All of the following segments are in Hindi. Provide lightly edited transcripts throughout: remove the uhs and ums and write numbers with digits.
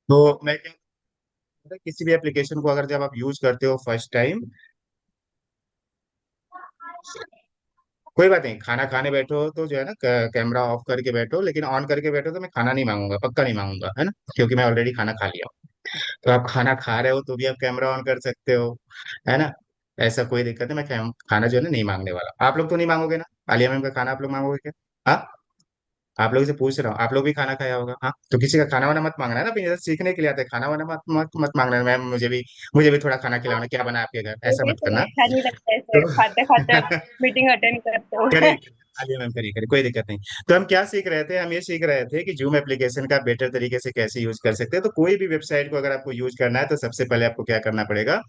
तो मैं क्या करता हूं, किसी भी एप्लीकेशन को अगर जब आप यूज करते हो फर्स्ट टाइम, कोई बात नहीं, खाना खाने बैठो तो जो है ना कैमरा ऑफ करके बैठो, लेकिन ऑन करके बैठो तो मैं खाना नहीं मांगूंगा, पक्का नहीं मांगूंगा, है ना, क्योंकि मैं ऑलरेडी खाना खा लिया हूँ। तो आप खाना खा रहे हो तो भी आप कैमरा ऑन कर सकते हो, है ना। ऐसा कोई दिक्कत है, मैं खाना जो है ना नहीं मांगने वाला। आप लोग तो नहीं मांगोगे ना, आलिया मैम का खाना आप लोग मांगोगे क्या? हाँ, आप लोग से पूछ रहा हूँ, आप लोग भी खाना खाया होगा, हाँ, तो किसी का खाना वाना मत मांगना है ना, अपनी जैसे सीखने के लिए आते हैं, खाना वाना मत मांगना, मैम मुझे भी थोड़ा खाना खिलाओ, क्या बना है आपके घर, ऐसा मुझे मत तो करना। अच्छा नहीं लगता ऐसे तो खाते खाते मीटिंग अटेंड करते हुए। करिए, आलिया मैम करिए करिए, कोई दिक्कत नहीं। तो हम क्या सीख रहे थे, हम ये सीख रहे थे कि जूम एप्लीकेशन का बेटर तरीके से कैसे यूज कर सकते हैं। तो कोई भी वेबसाइट को अगर आपको यूज करना है तो सबसे पहले आपको क्या करना पड़ेगा,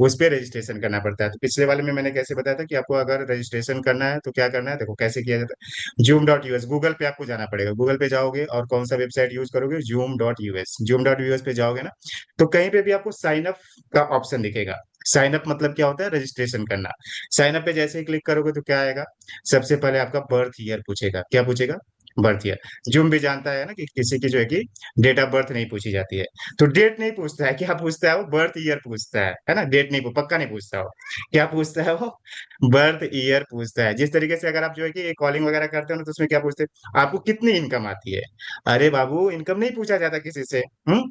उस पर रजिस्ट्रेशन करना पड़ता है। तो पिछले वाले में मैंने कैसे बताया था कि आपको अगर रजिस्ट्रेशन करना है तो क्या करना है, देखो कैसे किया जाता है। जूम.यूएस, गूगल पे आपको जाना पड़ेगा, गूगल पे जाओगे और कौन सा वेबसाइट यूज करोगे, जूम.यूएस, जूम.यूएस पे जाओगे ना, तो कहीं पे भी आपको साइन अप का ऑप्शन दिखेगा। साइन अप मतलब क्या होता है, रजिस्ट्रेशन करना। साइन अप पे जैसे ही क्लिक करोगे तो क्या आएगा, सबसे पहले आपका बर्थ ईयर पूछेगा, क्या पूछेगा, बर्थ ईयर। जूम भी जानता है ना कि किसी की जो है कि डेट ऑफ बर्थ नहीं पूछी जाती है। तो डेट नहीं पूछता है, क्या पूछता है वो, बर्थ ईयर पूछता है ना, डेट नहीं, पक्का नहीं पूछता वो। क्या पूछता है वो, बर्थ ईयर पूछता है। जिस तरीके से अगर आप जो है कि कॉलिंग वगैरह करते हो ना, तो उसमें क्या पूछते हैं, आपको कितनी इनकम आती है। अरे बाबू, इनकम नहीं पूछा जाता किसी से। हम्म।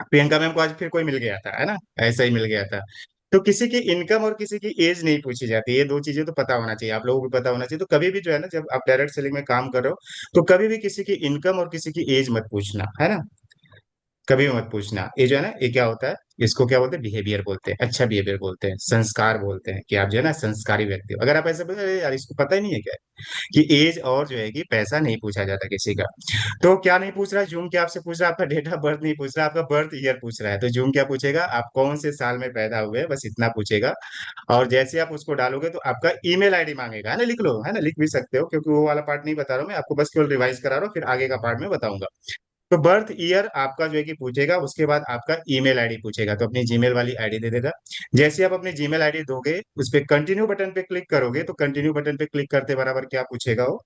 प्रियंका मैम को आज फिर कोई मिल गया था, है ना, ऐसा ही मिल गया था। तो किसी की इनकम और किसी की एज नहीं पूछी जाती, ये दो चीजें तो पता होना चाहिए, आप लोगों को भी पता होना चाहिए। तो कभी भी जो है ना, जब आप डायरेक्ट सेलिंग में काम कर रहे हो, तो कभी भी किसी की इनकम और किसी की एज मत पूछना, है ना, कभी भी मत पूछना। ये जो है ना, ये क्या होता है, इसको क्या बोलते हैं, बिहेवियर बोलते हैं, अच्छा बिहेवियर बोलते हैं, संस्कार बोलते हैं, कि आप जो है ना संस्कारी व्यक्ति हो। अगर आप ऐसे बोले, "अरे यार, इसको पता ही नहीं है क्या कि एज और जो है कि पैसा नहीं पूछा जाता किसी का"। तो क्या नहीं पूछ रहा है जूम, क्या आपसे पूछ रहा है, आपका डेट ऑफ बर्थ नहीं पूछ रहा, आपका बर्थ ईयर पूछ रहा है। तो जूम क्या पूछेगा, आप कौन से साल में पैदा हुए, बस इतना पूछेगा। और जैसे आप उसको डालोगे तो आपका ईमेल आईडी मांगेगा, है ना, लिख लो, है ना, लिख भी सकते हो, क्योंकि वो वाला पार्ट नहीं बता रहा हूँ मैं आपको, बस केवल रिवाइज करा रहा हूँ, फिर आगे का पार्ट में बताऊंगा। तो बर्थ ईयर आपका जो है कि पूछेगा, उसके बाद आपका ईमेल आईडी पूछेगा, तो अपनी जीमेल वाली आईडी दे देगा। जैसे आप अपनी जीमेल आईडी दोगे, उस पर कंटिन्यू बटन पे क्लिक करोगे, तो कंटिन्यू बटन पे क्लिक करते बराबर क्या पूछेगा वो,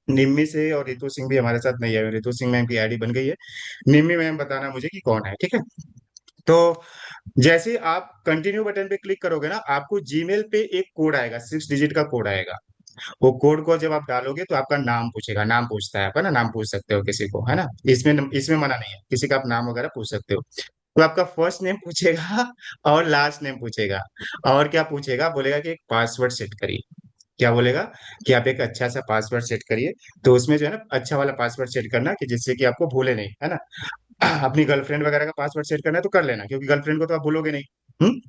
निम्मी से और रितु सिंह भी हमारे साथ नहीं है, रितु सिंह मैम की आईडी बन गई है, निम्मी मैम बताना मुझे कि कौन है, ठीक है। तो जैसे आप कंटिन्यू बटन पे क्लिक करोगे ना, आपको जीमेल पे एक कोड आएगा, 6 डिजिट का कोड आएगा। वो कोड को जब आप डालोगे तो आपका नाम पूछेगा, नाम पूछता है आपका ना, नाम पूछ सकते हो किसी को, है ना, इसमें इसमें मना नहीं है, किसी का आप नाम वगैरह पूछ सकते हो। तो आपका फर्स्ट नेम पूछेगा और लास्ट नेम पूछेगा, और क्या पूछेगा, बोलेगा कि एक पासवर्ड सेट करिए। क्या बोलेगा, कि आप एक अच्छा सा पासवर्ड सेट करिए। तो उसमें जो है ना, अच्छा वाला पासवर्ड सेट करना, कि जिससे कि आपको भूले नहीं, है ना। अपनी गर्लफ्रेंड वगैरह का पासवर्ड सेट करना है तो कर लेना, क्योंकि गर्लफ्रेंड को तो आप भूलोगे नहीं। हम्म।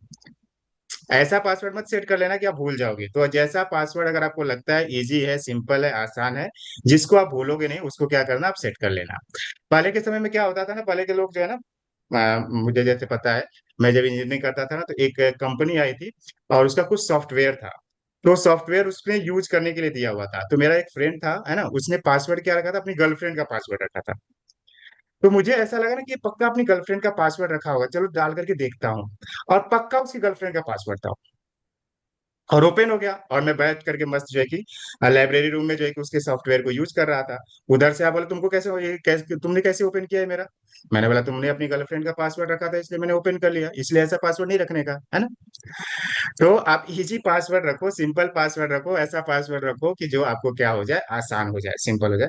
ऐसा पासवर्ड मत सेट कर लेना कि आप भूल जाओगे। तो जैसा पासवर्ड अगर आपको लगता है इजी है, सिंपल है, आसान है, जिसको आप भूलोगे नहीं, उसको क्या करना, आप सेट कर लेना। पहले के समय में क्या होता था ना, पहले के लोग जो है ना, मुझे जैसे पता है, मैं जब इंजीनियरिंग करता था ना, तो एक कंपनी आई थी और उसका कुछ सॉफ्टवेयर था। तो सॉफ्टवेयर उसने यूज करने के लिए दिया हुआ था। तो मेरा एक फ्रेंड था, है ना, उसने पासवर्ड क्या रखा था, अपनी गर्लफ्रेंड का पासवर्ड रखा था। तो मुझे ऐसा लगा ना कि ये पक्का अपनी गर्लफ्रेंड का पासवर्ड रखा होगा, चलो डाल करके देखता हूँ। और पक्का उसकी गर्लफ्रेंड का पासवर्ड था। और ओपन हो गया, और मैं बैठ करके मस्त जो है कि लाइब्रेरी रूम में जो है कि उसके सॉफ्टवेयर को यूज कर रहा था। उधर से आप बोले, तुमको कैसे ये कैसे, तुमने कैसे ओपन किया है मेरा। मैंने बोला, तुमने अपनी गर्लफ्रेंड का पासवर्ड रखा था इसलिए मैंने ओपन कर लिया, इसलिए ऐसा पासवर्ड नहीं रखने का, है ना। तो आप इजी पासवर्ड रखो, सिंपल पासवर्ड रखो, ऐसा पासवर्ड रखो कि जो आपको क्या हो जाए, आसान हो जाए, सिंपल हो जाए।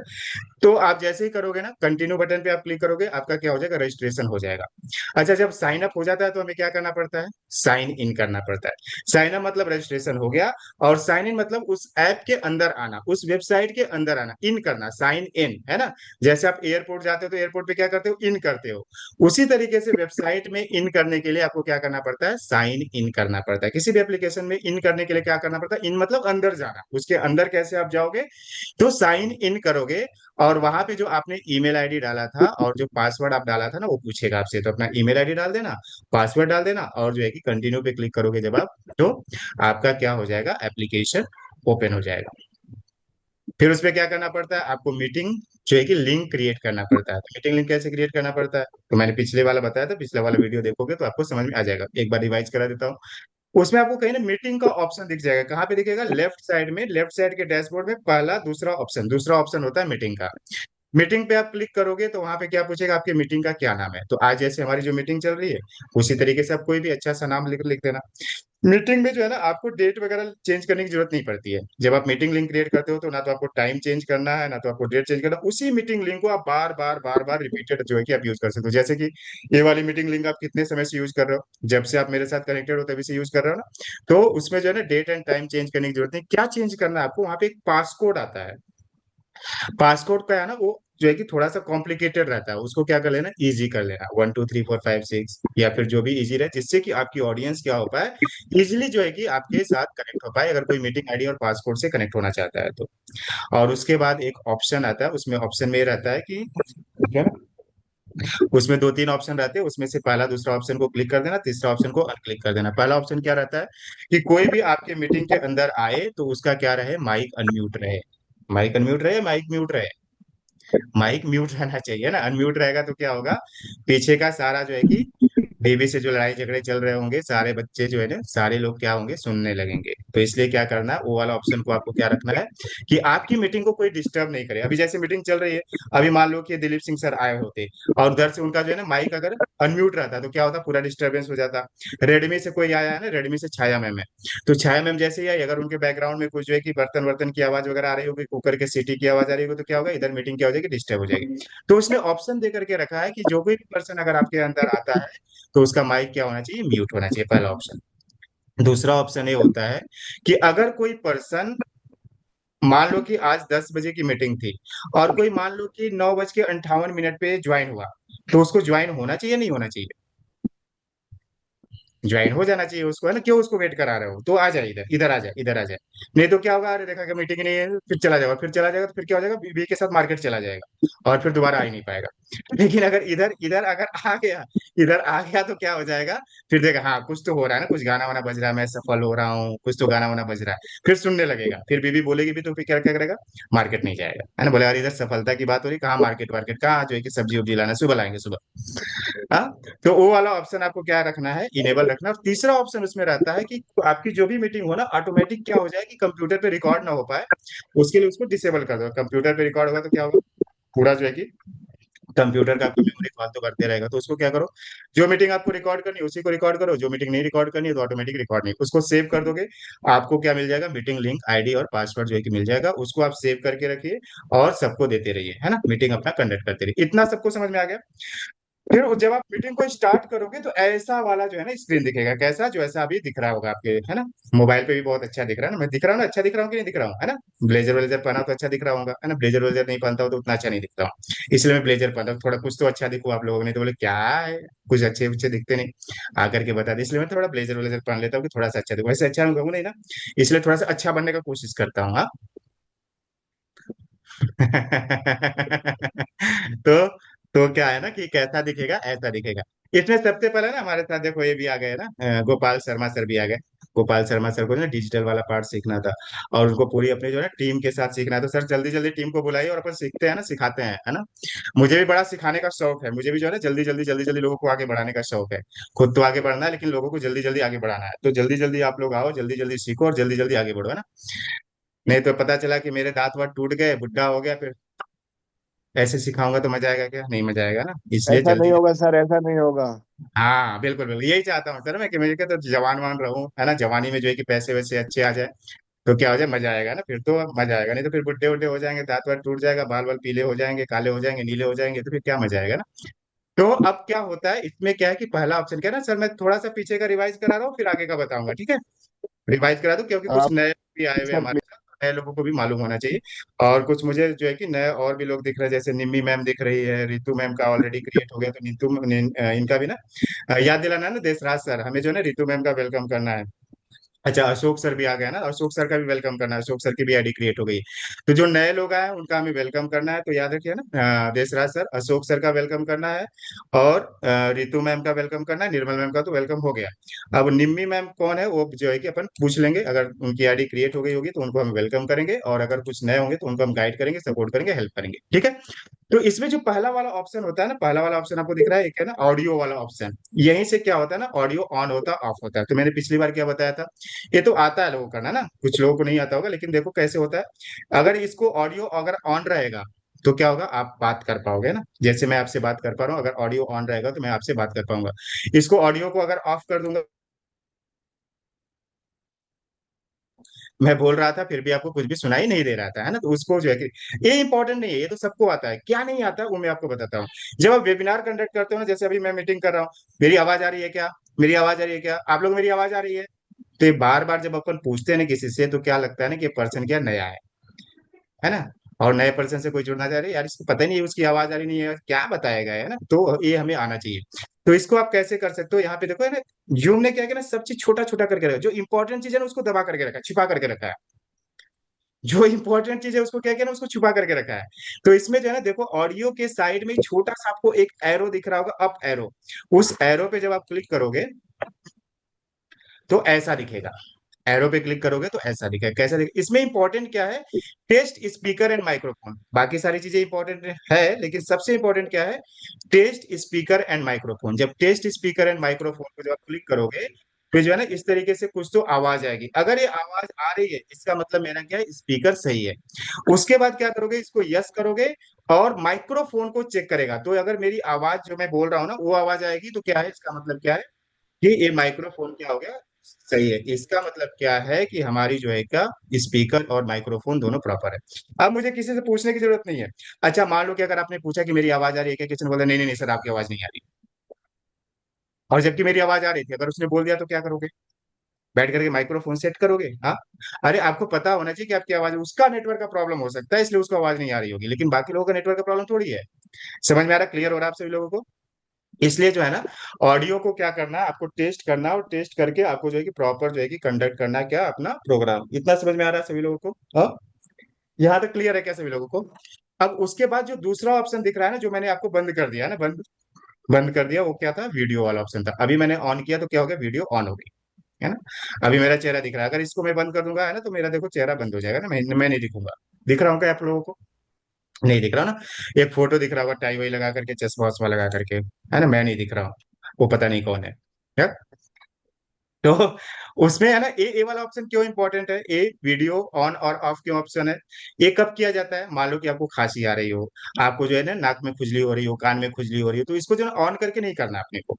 तो आप जैसे ही करोगे ना, कंटिन्यू बटन पे आप क्लिक करोगे, आपका क्या हो जाएगा, रजिस्ट्रेशन हो जाएगा। अच्छा, जब साइन अप हो जाता है तो हमें क्या करना पड़ता है, साइन इन करना पड़ता है। साइन अप मतलब रजिस्ट्रेशन हो गया, और साइन इन मतलब उस ऐप के अंदर आना, उस वेबसाइट के अंदर आना, इन करना, साइन इन, है ना। जैसे आप एयरपोर्ट जाते हो तो एयरपोर्ट पे क्या करते हो, इन करते हो। उसी तरीके से वेबसाइट में इन करने के लिए आपको क्या करना पड़ता है, साइन इन करना पड़ता है। किसी भी एप्लीकेशन में इन करने के लिए क्या करना पड़ता है, इन मतलब अंदर जाना। उसके अंदर कैसे आप जाओगे, तो साइन इन करोगे, और वहां पे जो आपने ईमेल आईडी डाला था और जो पासवर्ड आप डाला था ना, वो पूछेगा आपसे, तो अपना ईमेल आईडी डाल देना, पासवर्ड डाल देना, और जो है कि कंटिन्यू पे क्लिक करोगे जब आप, तो आपका क्या हो जाएगा, एप्लीकेशन ओपन हो जाएगा। फिर उसमें क्या करना पड़ता है, आपको मीटिंग जो है कि लिंक क्रिएट करना पड़ता है। तो मीटिंग लिंक कैसे क्रिएट करना पड़ता है, तो मैंने पिछले वाला बताया था, पिछले वाला वीडियो देखोगे तो आपको समझ में आ जाएगा, एक बार रिवाइज करा देता हूँ। उसमें आपको कहीं ना मीटिंग का ऑप्शन दिख जाएगा, कहाँ पे दिखेगा, लेफ्ट साइड में, लेफ्ट साइड के डैशबोर्ड में पहला दूसरा ऑप्शन, दूसरा ऑप्शन होता है मीटिंग का। मीटिंग पे आप क्लिक करोगे तो वहां पे क्या पूछेगा, आपकी मीटिंग का क्या नाम है। तो आज जैसे हमारी जो मीटिंग चल रही है, उसी तरीके से आप कोई भी अच्छा सा नाम लिख लिख देना। मीटिंग में जो है ना, आपको डेट वगैरह चेंज करने की जरूरत नहीं पड़ती है। जब आप मीटिंग लिंक क्रिएट करते हो तो ना तो आपको टाइम चेंज करना है, ना तो आपको डेट चेंज करना है। उसी मीटिंग लिंक को आप बार बार रिपीटेड जो है कि आप यूज कर सकते हो। जैसे कि ये वाली मीटिंग लिंक आप कितने समय से यूज कर रहे हो, जब से आप मेरे साथ कनेक्टेड हो तभी से यूज कर रहे हो ना। तो उसमें जो है ना, डेट एंड टाइम चेंज करने की जरूरत नहीं। क्या चेंज करना है आपको, वहां पे एक पासकोड आता है। पासकोड का है ना, वो जो है कि थोड़ा सा कॉम्प्लिकेटेड रहता है, उसको क्या कर लेना, इजी कर लेना, 1 2 3 4 5 6, या फिर जो भी इजी रहे, जिससे कि आपकी ऑडियंस क्या हो पाए, इजिली जो है कि आपके साथ कनेक्ट हो पाए, अगर कोई मीटिंग आईडी और पासकोड से कनेक्ट होना चाहता है तो। और उसके बाद एक ऑप्शन आता है, उसमें ऑप्शन में ये रहता है कि क्या है? उसमें 2 3 ऑप्शन रहते हैं, उसमें से पहला दूसरा ऑप्शन को क्लिक कर देना, तीसरा ऑप्शन को अनक्लिक कर देना। पहला ऑप्शन क्या रहता है कि कोई भी आपके मीटिंग के अंदर आए तो उसका क्या रहे, माइक अनम्यूट रहे। माइक अनम्यूट रहे, माइक म्यूट रहे। माइक म्यूट रहना चाहिए ना, अनम्यूट रहेगा तो क्या होगा, पीछे का सारा जो है कि बीवी से जो लड़ाई झगड़े चल रहे होंगे, सारे बच्चे जो है ना, सारे लोग क्या होंगे, सुनने लगेंगे। तो इसलिए क्या करना है, वो वाला ऑप्शन को आपको क्या रखना है कि आपकी मीटिंग को कोई डिस्टर्ब नहीं करे। अभी जैसे मीटिंग चल रही है, अभी मान लो कि दिलीप सिंह सर आए होते और उधर से उनका जो है ना माइक अगर अनम्यूट रहता तो क्या होता, पूरा डिस्टर्बेंस हो जाता। रेडमी से कोई आया है ना, रेडमी से छाया मैम है, तो छाया मैम जैसे ही आई, अगर उनके बैकग्राउंड में कुछ जो है कि बर्तन वर्तन की आवाज वगैरह आ रही होगी, कुकर के सीटी की आवाज आ रही होगी, तो क्या होगा, इधर मीटिंग क्या हो जाएगी, डिस्टर्ब हो जाएगी। तो उसने ऑप्शन दे करके रखा है कि जो कोई भी पर्सन अगर आपके अंदर आता है तो उसका माइक क्या होना चाहिए, म्यूट होना चाहिए, पहला ऑप्शन। दूसरा ऑप्शन ये होता है कि अगर कोई पर्सन, मान लो कि आज 10 बजे की मीटिंग थी और कोई मान लो कि 9:58 पे ज्वाइन हुआ, तो उसको ज्वाइन होना चाहिए नहीं होना चाहिए, ज्वाइन हो जाना चाहिए उसको, है ना। क्यों उसको वेट करा रहे हो, तो आ जाए इधर, इधर आ जाए, इधर आ जाए। नहीं तो क्या होगा, अरे देखा कि मीटिंग नहीं है, फिर चला जाएगा, फिर चला जाएगा, तो फिर क्या हो जाएगा, बीवी के साथ मार्केट चला जाएगा और फिर दोबारा आ ही नहीं पाएगा। लेकिन अगर इधर इधर अगर आ गया, इधर आ गया तो क्या हो जाएगा, फिर देखा हाँ कुछ तो हो रहा है ना, कुछ गाना वाना बज रहा है, मैं सफल हो रहा हूँ, कुछ तो गाना वाना बज रहा है, फिर सुनने लगेगा, फिर बीवी बोलेगी भी तो फिर क्या क्या करेगा, मार्केट नहीं जाएगा, है ना। बोले यार इधर सफलता की बात हो रही, कहाँ मार्केट वार्केट, कहाँ जो है कि सब्जी उब्जी लाना, सुबह लाएंगे सुबह। हाँ। तो वो वाला ऑप्शन आपको क्या रखना है, इनेबल रखना है। और तीसरा ऑप्शन उसमें रहता है कि आपकी जो भी मीटिंग हो ना, ऑटोमेटिक क्या हो जाए कि कंप्यूटर पे रिकॉर्ड ना हो पाए, उसके लिए उसको डिसेबल कर दो। कंप्यूटर पे रिकॉर्ड होगा तो क्या होगा, पूरा जो है कि कंप्यूटर का आपका मेमोरी फालतू करते रहेगा। तो उसको क्या करो, जो मीटिंग आपको रिकॉर्ड करनी है उसी को रिकॉर्ड करो, जो मीटिंग नहीं रिकॉर्ड करनी है तो ऑटोमेटिक रिकॉर्ड नहीं, उसको सेव कर दोगे। आपको क्या मिल जाएगा, मीटिंग लिंक आईडी और पासवर्ड जो है कि मिल जाएगा, उसको आप सेव करके रखिए और सबको देते रहिए, है ना, मीटिंग अपना कंडक्ट करते रहिए। इतना सबको समझ में आ गया। फिर जब आप मीटिंग को स्टार्ट करोगे तो ऐसा वाला जो है ना स्क्रीन दिखेगा, कैसा, जो ऐसा अभी दिख रहा होगा आपके, है ना। मोबाइल पे भी बहुत अच्छा दिख रहा है ना, मैं दिख रहा हूँ ना, अच्छा दिख रहा हूँ कि नहीं दिख रहा हूँ, है ना। ब्लेजर व्लेजर पहना हो तो अच्छा दिख रहा होगा, है ना। ब्लेजर व्लेजर नहीं पहनता हो तो उतना अच्छा नहीं दिखता हूँ, इसलिए मैं ब्लेजर पहनता हूँ, थोड़ा कुछ तो अच्छा दिखूँ आप लोगों ने तो बोले क्या है, कुछ अच्छे अच्छे दिखते नहीं, आकर के बता दे, इसलिए मैं थोड़ा ब्लेजर व्लेजर पहन लेता हूँ कि थोड़ा सा अच्छा दिखूँ। वैसे अच्छा मैं कहूँ नहीं ना, इसलिए थोड़ा सा अच्छा बनने का कोशिश करता हूँ, हाँ। तो तो क्या है ना कि कैसा दिखेगा, ऐसा दिखेगा। इसमें सबसे पहले ना हमारे साथ देखो ये भी आ गए ना, गोपाल शर्मा सर भी आ गए। गोपाल शर्मा सर को ना डिजिटल वाला पार्ट सीखना था और उनको पूरी अपनी जो है ना टीम के साथ सीखना है। तो सर जल्दी जल्दी टीम को बुलाइए और अपन सीखते हैं ना, सिखाते हैं, है ना। मुझे भी बड़ा सिखाने का शौक है, मुझे भी जो है ना जल्दी जल्दी लोगों को आगे बढ़ाने का शौक है। खुद तो आगे बढ़ना है लेकिन लोगों को जल्दी जल्दी आगे बढ़ाना है। तो जल्दी जल्दी आप लोग आओ, जल्दी जल्दी सीखो और जल्दी जल्दी आगे बढ़ो, है ना। नहीं तो पता चला कि मेरे दांत वात टूट गए, बुढ़ा हो गया, फिर ऐसे सिखाऊंगा तो मजा आएगा क्या, नहीं मजा आएगा ना, इसलिए ऐसा नहीं जल्दी। होगा सर, ऐसा नहीं होगा। हाँ बिल्कुल बिल्कुल, यही चाहता हूँ सर मैं कि मेरे के तो जवान वान रहूं, है ना, जवानी में जो है कि पैसे वैसे अच्छे आ जाए, तो क्या हो जाए, मजा आएगा ना, फिर तो मजा आएगा। नहीं तो फिर बुढ़े बुढ़े हो जाएंगे, दांत वात टूट जाएगा, बाल बाल पीले हो जाएंगे, काले हो जाएंगे, नीले हो जाएंगे, तो फिर क्या मजा आएगा ना। तो अब क्या होता है इसमें, क्या है कि पहला ऑप्शन क्या है ना, सर मैं थोड़ा सा पीछे का रिवाइज करा रहा हूँ, फिर आगे का बताऊंगा, ठीक है। रिवाइज करा दूं क्योंकि कुछ आप नए भी आए हुए हैं सर हमारे प्लीज। साथ, तो नए लोगों को भी मालूम होना चाहिए। और कुछ मुझे जो है कि नए और भी लोग दिख रहे हैं, जैसे निम्मी मैम दिख रही है, रितु मैम का ऑलरेडी क्रिएट हो गया, तो इनका भी ना याद दिलाना है ना, देशराज सर, हमें जो है ना रितु मैम का वेलकम करना है। अच्छा अशोक सर भी आ गया ना, अशोक सर का भी वेलकम करना है, अशोक सर की भी आईडी क्रिएट हो गई। तो जो नए लोग आए हैं उनका हमें वेलकम करना है, तो याद रखिए ना, देशराज सर, अशोक सर का वेलकम करना है और रितु मैम का वेलकम करना है, निर्मल मैम का तो वेलकम हो गया। अब निम्मी मैम कौन है, वो जो है कि अपन पूछ लेंगे, अगर उनकी आईडी क्रिएट हो गई होगी तो उनको हम वेलकम करेंगे, और अगर कुछ नए होंगे तो उनको हम गाइड करेंगे, सपोर्ट करेंगे, हेल्प करेंगे, ठीक है। तो इसमें जो पहला वाला ऑप्शन होता है ना, पहला वाला ऑप्शन आपको दिख रहा है, एक है ना ऑडियो वाला ऑप्शन। यहीं से क्या होता है ना, ऑडियो ऑन होता है ऑफ होता है। तो मैंने पिछली बार क्या बताया था, ये तो आता है लोगों को करना ना, कुछ लोगों को नहीं आता होगा, लेकिन देखो कैसे होता है। अगर इसको ऑडियो अगर ऑन रहेगा तो क्या होगा, आप बात कर पाओगे ना, जैसे मैं आपसे बात कर पा रहा हूँ, अगर ऑडियो ऑन रहेगा तो मैं आपसे बात कर पाऊंगा। इसको ऑडियो को अगर ऑफ कर दूंगा, मैं बोल रहा था फिर भी आपको कुछ भी सुनाई नहीं दे रहा था, है ना, तो उसको जो है कि ये इंपॉर्टेंट नहीं है, ये तो सबको आता है। क्या नहीं आता वो मैं आपको बताता हूँ। जब आप वेबिनार कंडक्ट करते हो ना, जैसे अभी मैं मीटिंग कर रहा हूँ, मेरी आवाज आ रही है क्या, मेरी आवाज आ रही है क्या, आप लोग मेरी आवाज आ रही है? तो ये बार बार जब अपन पूछते हैं ना किसी से, तो क्या लगता है ना कि पर्सन क्या नया है ना, और नए पर्सन से कोई जुड़ना चाह रहे यार, इसको पता ही नहीं है, उसकी आवाज आ रही नहीं है, क्या बताएगा, है ना, तो ये हमें आना चाहिए। तो इसको आप कैसे कर सकते हो, यहाँ पे देखो, है ना, जूम ने क्या किया ना, सब चीज छोटा छोटा करके रखा, जो इंपॉर्टेंट चीज है ना उसको दबा करके रखा है, छिपा करके रखा है। जो इंपॉर्टेंट चीज है उसको क्या किया ना, उसको छुपा करके रखा है। तो इसमें जो है ना, देखो ऑडियो के साइड में छोटा सा आपको एक एरो दिख रहा होगा, अप एरो। उस एरो पे जब आप क्लिक करोगे तो ऐसा दिखेगा। एरो पे क्लिक करोगे तो ऐसा दिखेगा, कैसा दिखेगा, इसमें इंपॉर्टेंट क्या है, टेस्ट स्पीकर एंड माइक्रोफोन। बाकी सारी चीजें इंपॉर्टेंट है, लेकिन सबसे इंपॉर्टेंट क्या है, टेस्ट स्पीकर एंड माइक्रोफोन। जब टेस्ट स्पीकर एंड माइक्रोफोन पे जब आप क्लिक करोगे, तो जो है ना इस तरीके से कुछ तो आवाज आएगी। अगर ये आवाज आ रही है, इसका मतलब मेरा क्या है, स्पीकर सही है। उसके बाद क्या करोगे, इसको यस करोगे, और माइक्रोफोन को चेक करेगा। तो अगर मेरी आवाज जो मैं बोल रहा हूँ ना वो आवाज आएगी, तो क्या है, इसका मतलब क्या है कि ये माइक्रोफोन क्या हो गया, सही है। इसका मतलब क्या है कि हमारी जो है क्या, स्पीकर और माइक्रोफोन दोनों प्रॉपर है। अब मुझे किसी से पूछने की जरूरत नहीं है। अच्छा मान लो कि अगर आपने पूछा कि मेरी आवाज आ रही है क्या, किसी ने बोला नहीं नहीं नहीं सर आपकी आवाज नहीं आ रही, और जबकि मेरी आवाज आ रही थी, अगर उसने बोल दिया तो क्या करोगे, बैठ करके माइक्रोफोन सेट करोगे? हाँ। अरे आपको पता होना चाहिए कि आपकी आवाज, उसका नेटवर्क का प्रॉब्लम हो सकता है इसलिए उसको आवाज नहीं आ रही होगी, लेकिन बाकी लोगों का नेटवर्क का प्रॉब्लम थोड़ी है। समझ में आ रहा, क्लियर हो रहा है आप सभी लोगों को? इसलिए जो है ना, ऑडियो को क्या करना है, आपको टेस्ट करना है, और टेस्ट करके आपको जो है कि प्रॉपर जो है कि कंडक्ट करना है क्या, अपना प्रोग्राम। इतना समझ में आ रहा है सभी लोगों को? हाँ, यहाँ तक क्लियर है क्या सभी लोगों को? अब उसके बाद जो दूसरा ऑप्शन दिख रहा है ना, जो मैंने आपको बंद कर दिया है ना, बंद बंद कर दिया, वो क्या था, वीडियो वाला ऑप्शन था। अभी मैंने ऑन किया तो क्या हो गया, वीडियो ऑन हो गई, है ना। अभी मेरा चेहरा दिख रहा है, अगर इसको मैं बंद कर दूंगा, है ना, तो मेरा देखो चेहरा बंद हो जाएगा ना, मैं नहीं दिखूंगा। दिख रहा हूँ क्या आप लोगों को? नहीं दिख रहा ना। एक फोटो दिख रहा होगा टाई वाई लगा करके, चश्मा वश्मा लगा करके, है ना, मैं नहीं दिख रहा हूँ, वो पता नहीं कौन है क्या। तो उसमें है ना, ए वाला ऑप्शन क्यों इंपॉर्टेंट है, ए वीडियो ऑन और ऑफ क्यों ऑप्शन है। ये कब किया जाता है, मान लो कि आपको खांसी आ रही हो, आपको जो है ना नाक में खुजली हो रही हो, कान में खुजली हो रही हो, तो इसको जो है ऑन करके नहीं करना अपने को।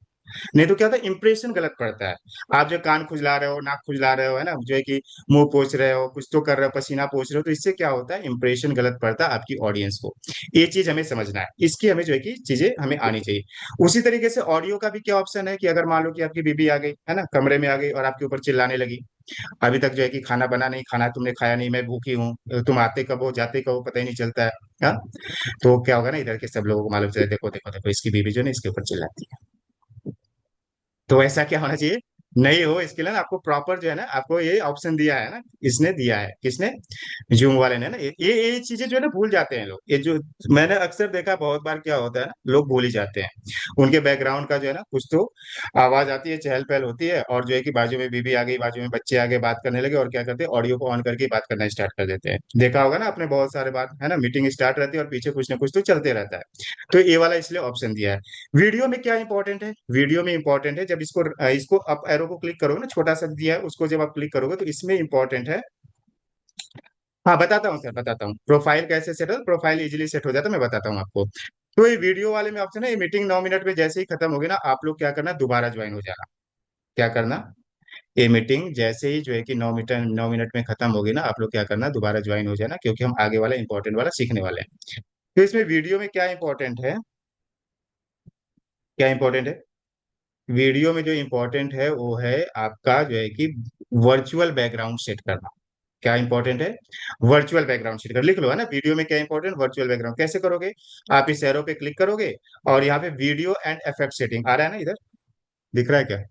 नहीं तो क्या होता है, इंप्रेशन गलत पड़ता है। आप जो कान खुजला रहे हो, नाक खुजला रहे हो, है ना, जो है कि मुंह पोछ रहे हो, कुछ तो कर रहे हो, पसीना पोछ रहे हो, तो इससे क्या होता है, इंप्रेशन गलत पड़ता है आपकी ऑडियंस को। ये चीज हमें समझना है, इसकी हमें जो है कि चीजें हमें आनी चाहिए। उसी तरीके से ऑडियो का भी क्या ऑप्शन है, कि अगर मान लो कि आपकी बीबी आ गई, है ना, कमरे में आ गई और आपके ऊपर चिल्लाने लगी, अभी तक जो है कि खाना बना नहीं, खाना तुमने खाया नहीं, मैं भूखी हूँ, तुम आते कब हो जाते कब हो पता ही नहीं चलता है। हाँ, तो क्या होगा ना, इधर के सब लोगों को मालूम चले, देखो देखो देखो इसकी बीबी जो है ना इसके ऊपर चिल्लाती है। तो ऐसा क्या होना चाहिए, नहीं हो, इसके लिए ना आपको प्रॉपर जो है ना, आपको ये ऑप्शन दिया है ना, इसने दिया है, किसने, जूम वाले ने ना, ये चीजें जो है ना भूल जाते हैं लोग, ये जो मैंने अक्सर देखा बहुत बार, क्या होता है ना, लोग भूल ही जाते हैं। उनके बैकग्राउंड का जो है ना कुछ तो आवाज आती है, चहल पहल होती है, और जो है कि बाजू में बीबी आ गई, बाजू में बच्चे आ गए, बात करने लगे, और क्या करते हैं, ऑडियो को ऑन करके बात करना स्टार्ट कर देते हैं। देखा होगा ना आपने, बहुत सारे बात है ना, मीटिंग स्टार्ट रहती है और पीछे कुछ ना कुछ तो चलते रहता है। तो ये वाला इसलिए ऑप्शन दिया है। वीडियो में क्या इंपॉर्टेंट है, वीडियो में इंपॉर्टेंट है, जब इसको अप एरो को क्लिक करोगे ना, छोटा सा दिया है, उसको जब आप क्लिक करोगे तो इसमें इंपॉर्टेंट है। हाँ बताता हूँ सर, बताता हूँ प्रोफाइल कैसे सेट हो, प्रोफाइल इजीली सेट हो जाता है, मैं बताता हूँ आपको। तो ये वीडियो वाले में ऑप्शन है, ये मीटिंग 9 मिनट में जैसे ही खत्म होगी ना, आप लोग क्या करना, दोबारा ज्वाइन हो जाना। क्या करना, ये मीटिंग जैसे ही जो है कि 9 मिनट में खत्म होगी ना, आप लोग क्या करना, दोबारा ज्वाइन हो जाना, क्योंकि हम आगे वाला इंपॉर्टेंट वाला सीखने वाले हैं। तो इसमें वीडियो में क्या इंपॉर्टेंट है, क्या इंपॉर्टेंट है, वीडियो में जो इंपॉर्टेंट है वो है आपका जो है कि वर्चुअल बैकग्राउंड सेट करना। क्या इंपॉर्टेंट है, वर्चुअल बैकग्राउंड सेट कर, लिख लो, है ना, वीडियो में क्या इंपॉर्टेंट, वर्चुअल बैकग्राउंड कैसे करोगे, आप इस एरो पे क्लिक करोगे, और यहाँ पे वीडियो एंड इफेक्ट सेटिंग आ रहा है ना, इधर दिख रहा है क्या,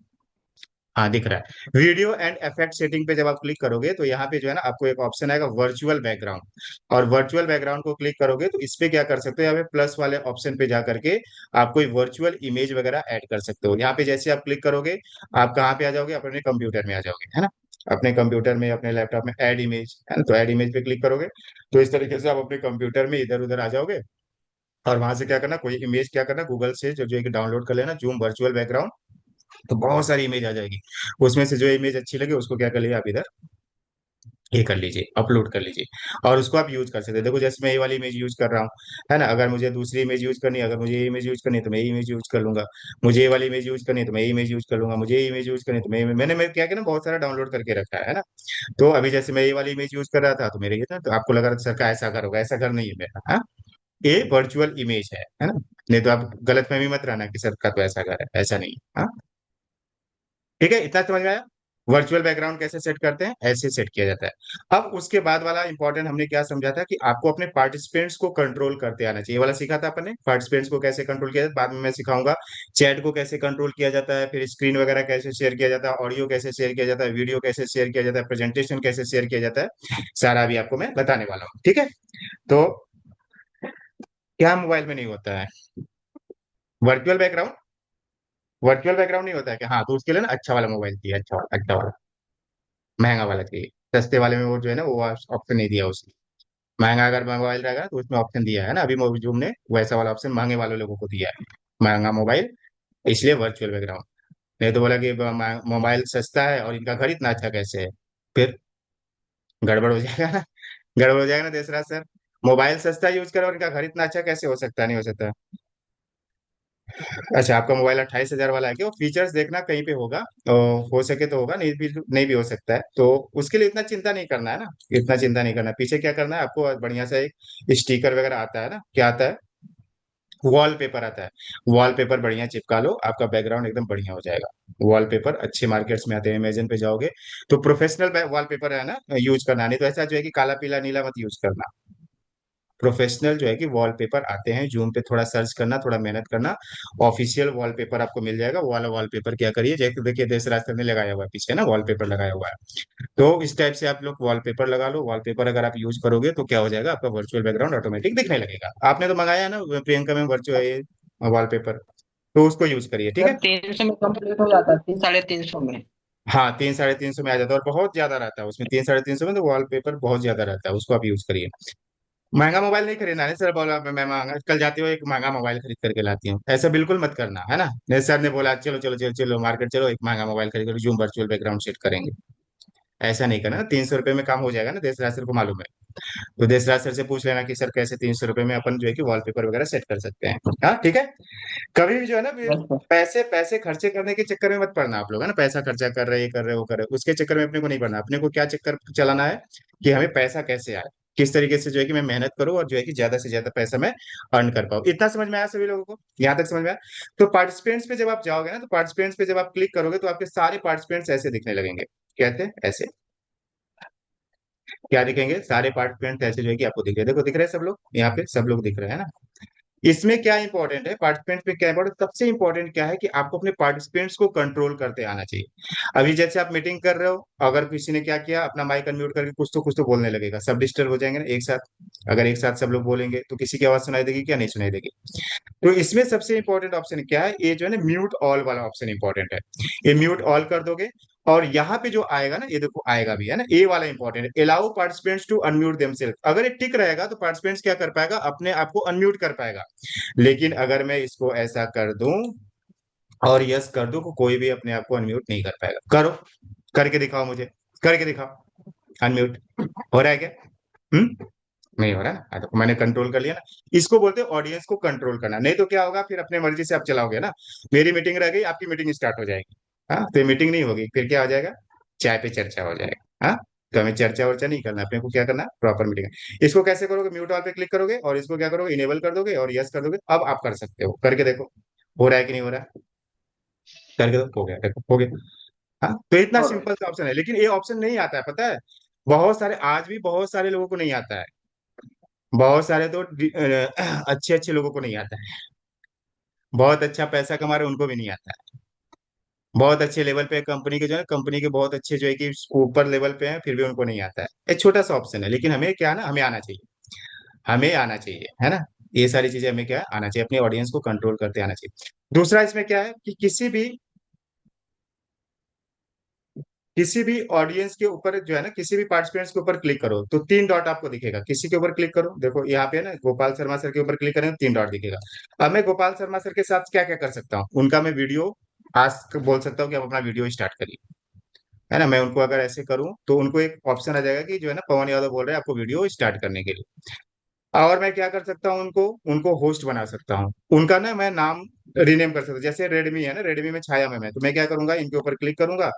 हाँ दिख रहा है, वीडियो एंड इफेक्ट सेटिंग पे जब आप क्लिक करोगे तो यहाँ पे जो है ना आपको एक ऑप्शन आएगा वर्चुअल बैकग्राउंड, और वर्चुअल बैकग्राउंड को क्लिक करोगे तो इस पे क्या कर सकते हो, यहाँ पे प्लस वाले ऑप्शन पे जा करके आप कोई वर्चुअल इमेज वगैरह ऐड कर सकते हो। यहाँ पे जैसे आप क्लिक करोगे, आप कहाँ पे आ जाओगे, अपने कंप्यूटर में आ जाओगे, है ना, अपने कंप्यूटर में, अपने लैपटॉप में ऐड इमेज, है ना, तो ऐड इमेज पे क्लिक करोगे, तो इस तरीके से आप अपने कंप्यूटर में इधर उधर आ जाओगे, और वहां से क्या करना, कोई इमेज क्या करना, गूगल से जो जो है कि डाउनलोड कर लेना, जूम वर्चुअल बैकग्राउंड, तो बहुत सारी इमेज आ जाएगी। उसमें से जो इमेज अच्छी लगे उसको क्या कर लिया आप इधर ये कर लीजिए, अपलोड कर लीजिए, और उसको आप यूज कर सकते हैं। देखो जैसे मैं ये वाली इमेज यूज कर रहा हूँ, है ना, अगर मुझे दूसरी इमेज यूज करनी है, अगर मुझे ये इमेज यूज करनी है तो मैं ये इमेज यूज कर लूंगा, मुझे ये वाली इमेज यूज करनी है तो मैं ये इमेज यूज कर लूंगा, मुझे ये इमेज यूज करनी है तो मैं क्या किया ना, बहुत सारा डाउनलोड करके रखा है ना। तो अभी जैसे मैं ये वाली इमेज यूज कर रहा था तो मेरे ये था, तो आपको लगा रहा था सर का ऐसा घर होगा, ऐसा घर नहीं है मेरा, हाँ, ये वर्चुअल इमेज है ना। नहीं तो आप गलतफहमी मत रहना कि सर का तो ऐसा घर है, ऐसा नहीं है, हाँ। ठीक है, इतना समझ में आया। वर्चुअल बैकग्राउंड कैसे सेट करते हैं, ऐसे सेट किया जाता है। अब उसके बाद वाला इंपॉर्टेंट हमने क्या समझा था कि आपको अपने पार्टिसिपेंट्स को कंट्रोल करते आना चाहिए। ये वाला सीखा था अपन ने, पार्टिसिपेंट्स को कैसे कंट्रोल किया जाता है, बाद में मैं सिखाऊंगा। चैट को कैसे कंट्रोल किया जाता है, फिर स्क्रीन वगैरह कैसे शेयर किया जाता है, ऑडियो कैसे शेयर किया जाता है, वीडियो कैसे शेयर किया जाता है, प्रेजेंटेशन कैसे शेयर किया जाता है, सारा अभी आपको मैं बताने वाला हूँ। ठीक है, तो क्या मोबाइल में नहीं होता है वर्चुअल बैकग्राउंड? वर्चुअल बैकग्राउंड नहीं होता है कि हाँ, तो उसके लिए ना अच्छा वाला मोबाइल चाहिए, अच्छा वाला, अच्छा वाला, महंगा वाला चाहिए। सस्ते वाले में वो जो है ना, वो ऑप्शन नहीं दिया उसने। महंगा अगर मोबाइल रहेगा तो उसमें ऑप्शन दिया है ना, अभी जूम ने वैसा वाला ऑप्शन महंगे वाले लोगों को दिया है, महंगा मोबाइल, इसलिए वर्चुअल बैकग्राउंड। नहीं तो बोला कि मोबाइल सस्ता है और इनका घर इतना अच्छा कैसे है, फिर गड़बड़ हो जाएगा ना, गड़बड़ हो जाएगा ना देसराज सर। मोबाइल सस्ता यूज करो और इनका घर इतना अच्छा कैसे हो सकता है, नहीं हो सकता। अच्छा, आपका मोबाइल 28,000 वाला है क्या? वो फीचर्स देखना कहीं पे होगा, हो सके तो होगा, नहीं भी हो सकता है, तो उसके लिए इतना चिंता नहीं करना है ना, इतना चिंता नहीं करना। पीछे क्या करना है आपको, बढ़िया सा एक स्टिकर वगैरह आता है ना, क्या आता है, वॉलपेपर आता है। वॉलपेपर बढ़िया चिपका लो, आपका बैकग्राउंड एकदम बढ़िया हो जाएगा। वॉलपेपर अच्छे मार्केट्स में आते हैं, अमेजन पे जाओगे तो प्रोफेशनल वॉलपेपर है ना, यूज करना, नहीं तो ऐसा जो है कि काला पीला नीला मत यूज करना। प्रोफेशनल जो है कि वॉलपेपर आते हैं, जूम पे थोड़ा सर्च करना, थोड़ा मेहनत करना, ऑफिशियल वॉलपेपर आपको मिल जाएगा। वो वाला वॉलपेपर क्या करिए, जैसे देखिए देश रास्ते में लगाया हुआ है पीछे ना, वॉलपेपर लगाया हुआ है, तो इस टाइप से आप लोग वॉलपेपर लगा लो। वॉलपेपर अगर आप यूज करोगे तो क्या हो जाएगा, आपका वर्चुअल बैकग्राउंड ऑटोमेटिक दिखने लगेगा। आपने तो मंगाया है ना प्रियंका में वर्चुअल वॉलपेपर, तो उसको यूज करिए, ठीक सर है। 300 में कंप्लीट हो जाता है, 300 350 में। हाँ, 300 350 में आ जाता है, और बहुत ज्यादा रहता है उसमें, 300 350 में तो वॉलपेपर बहुत ज्यादा रहता है, उसको आप यूज करिए। महंगा मोबाइल नहीं खरीदना है सर, बोला मैं महंगा, कल जाती हो एक महंगा मोबाइल खरीद करके लाती हूँ, ऐसा बिल्कुल मत करना, है ना। नहीं, सर ने बोला चलो चलो चलो चलो मार्केट चलो, एक महंगा मोबाइल खरीद कर जूम वर्चुअल बैकग्राउंड सेट करेंगे, ऐसा नहीं करना। 300 रुपये में काम हो जाएगा ना, देशराज सर को मालूम है। तो देशराज सर से पूछ लेना कि सर कैसे 300 रुपये में अपन जो है कि वॉलपेपर वगैरह सेट कर सकते हैं। हाँ, ठीक है। कभी भी जो है ना, यस सर। पैसे पैसे खर्चे करने के चक्कर में मत पड़ना आप लोग, है ना, पैसा खर्चा कर रहे, ये कर रहे, वो कर रहे, उसके चक्कर में अपने को नहीं पड़ना। अपने को क्या चक्कर चलाना है कि हमें पैसा कैसे आए, किस तरीके से जो है कि मैं मेहनत करूं और जो है कि ज्यादा से ज्यादा पैसा मैं अर्न कर पाऊं। इतना समझ में आया सभी लोगों को, यहाँ तक समझ में आया? तो पार्टिसिपेंट्स पे जब आप जाओगे ना, तो पार्टिसिपेंट्स पे जब आप क्लिक करोगे तो आपके सारे पार्टिसिपेंट्स ऐसे दिखने लगेंगे, कहते हैं ऐसे, क्या दिखेंगे, सारे पार्टिसिपेंट्स ऐसे जो है कि आपको दिख रहे हैं, देखो दिख रहे हैं सब लोग, यहाँ पे सब लोग दिख रहे हैं ना। इसमें क्या इंपॉर्टेंट है, पार्टिसिपेंट्स में क्या इंपॉर्टेंट, सबसे इंपॉर्टेंट क्या है कि आपको अपने पार्टिसिपेंट्स को कंट्रोल करते आना चाहिए। अभी जैसे आप मीटिंग कर रहे हो, अगर किसी ने क्या किया, अपना माइक अनम्यूट करके कुछ तो बोलने लगेगा, सब डिस्टर्ब हो जाएंगे ना एक साथ। अगर एक साथ सब लोग बोलेंगे तो किसी की आवाज सुनाई देगी क्या, नहीं सुनाई देगी। तो इसमें सबसे इंपॉर्टेंट ऑप्शन क्या है, ये जो है ना म्यूट ऑल वाला ऑप्शन इंपॉर्टेंट है। ये म्यूट ऑल कर दोगे, और यहाँ पे जो आएगा ना, ये देखो आएगा भी, है ना, ए वाला इंपॉर्टेंट है, allow participants to unmute themselves. अगर ये टिक रहेगा तो पार्टिसिपेंट्स क्या कर पाएगा, अपने आप को अनम्यूट कर पाएगा। लेकिन अगर मैं इसको ऐसा कर दूं और यस कर दूं तो कोई भी अपने आप को अनम्यूट नहीं कर पाएगा। करो, करके दिखाओ मुझे, करके दिखाओ, अनम्यूट हो रहा है क्या? नहीं हो रहा ना, हाँ, तो मैंने कंट्रोल कर लिया ना। इसको बोलते हैं ऑडियंस को कंट्रोल करना। नहीं तो क्या होगा, फिर अपने मर्जी से आप चलाओगे ना, मेरी मीटिंग रह गई, आपकी मीटिंग स्टार्ट हो जाएगी, हाँ, तो मीटिंग नहीं होगी, फिर क्या हो जाएगा, चाय पे चर्चा हो जाएगा, हाँ। तो हमें चर्चा वर्चा नहीं करना, अपने को क्या करना, प्रॉपर मीटिंग। इसको कैसे करोगे, म्यूट ऑल पे क्लिक करोगे और इसको क्या करोगे, इनेबल कर दोगे और यस कर दोगे। अब आप कर सकते हो, करके देखो हो रहा है कि नहीं हो रहा है, करके दो, हो गया, देखो हो गया। हाँ, तो इतना और सिंपल सा ऑप्शन है, लेकिन ये ऑप्शन नहीं आता है, पता है, बहुत सारे, आज भी बहुत सारे लोगों को नहीं आता है, बहुत सारे तो अच्छे अच्छे लोगों को नहीं आता है, बहुत अच्छा पैसा कमा रहे उनको भी नहीं आता है, बहुत अच्छे लेवल पे कंपनी के जो है, कंपनी के बहुत अच्छे जो है कि ऊपर लेवल पे हैं, फिर भी उनको नहीं आता है। एक छोटा सा ऑप्शन है, लेकिन हमें क्या ना, हमें आना चाहिए, हमें आना चाहिए, है ना। ये सारी चीजें हमें क्या आना चाहिए, अपने ऑडियंस को कंट्रोल करते आना चाहिए। दूसरा इसमें क्या है कि किसी भी ऑडियंस के ऊपर जो है ना, किसी भी पार्टिसिपेंट्स के ऊपर क्लिक करो तो तीन डॉट आपको दिखेगा, किसी के ऊपर क्लिक करो, देखो यहाँ पे है ना, गोपाल शर्मा सर के ऊपर क्लिक करें तो तीन डॉट दिखेगा। अब मैं गोपाल शर्मा सर के साथ क्या क्या कर सकता हूँ, उनका मैं वीडियो आस्क बोल सकता हूँ कि आप अपना वीडियो स्टार्ट करिए, है ना, मैं उनको अगर ऐसे करूं तो उनको एक ऑप्शन आ जाएगा कि जो है ना पवन यादव बोल रहे हैं आपको वीडियो स्टार्ट करने के लिए। और मैं क्या कर सकता हूँ, उनको उनको होस्ट बना सकता हूँ। उनका ना मैं नाम रीनेम कर सकता हूँ। जैसे रेडमी है ना, रेडमी में छाया में है, तो मैं क्या करूंगा, इनके ऊपर क्लिक करूंगा।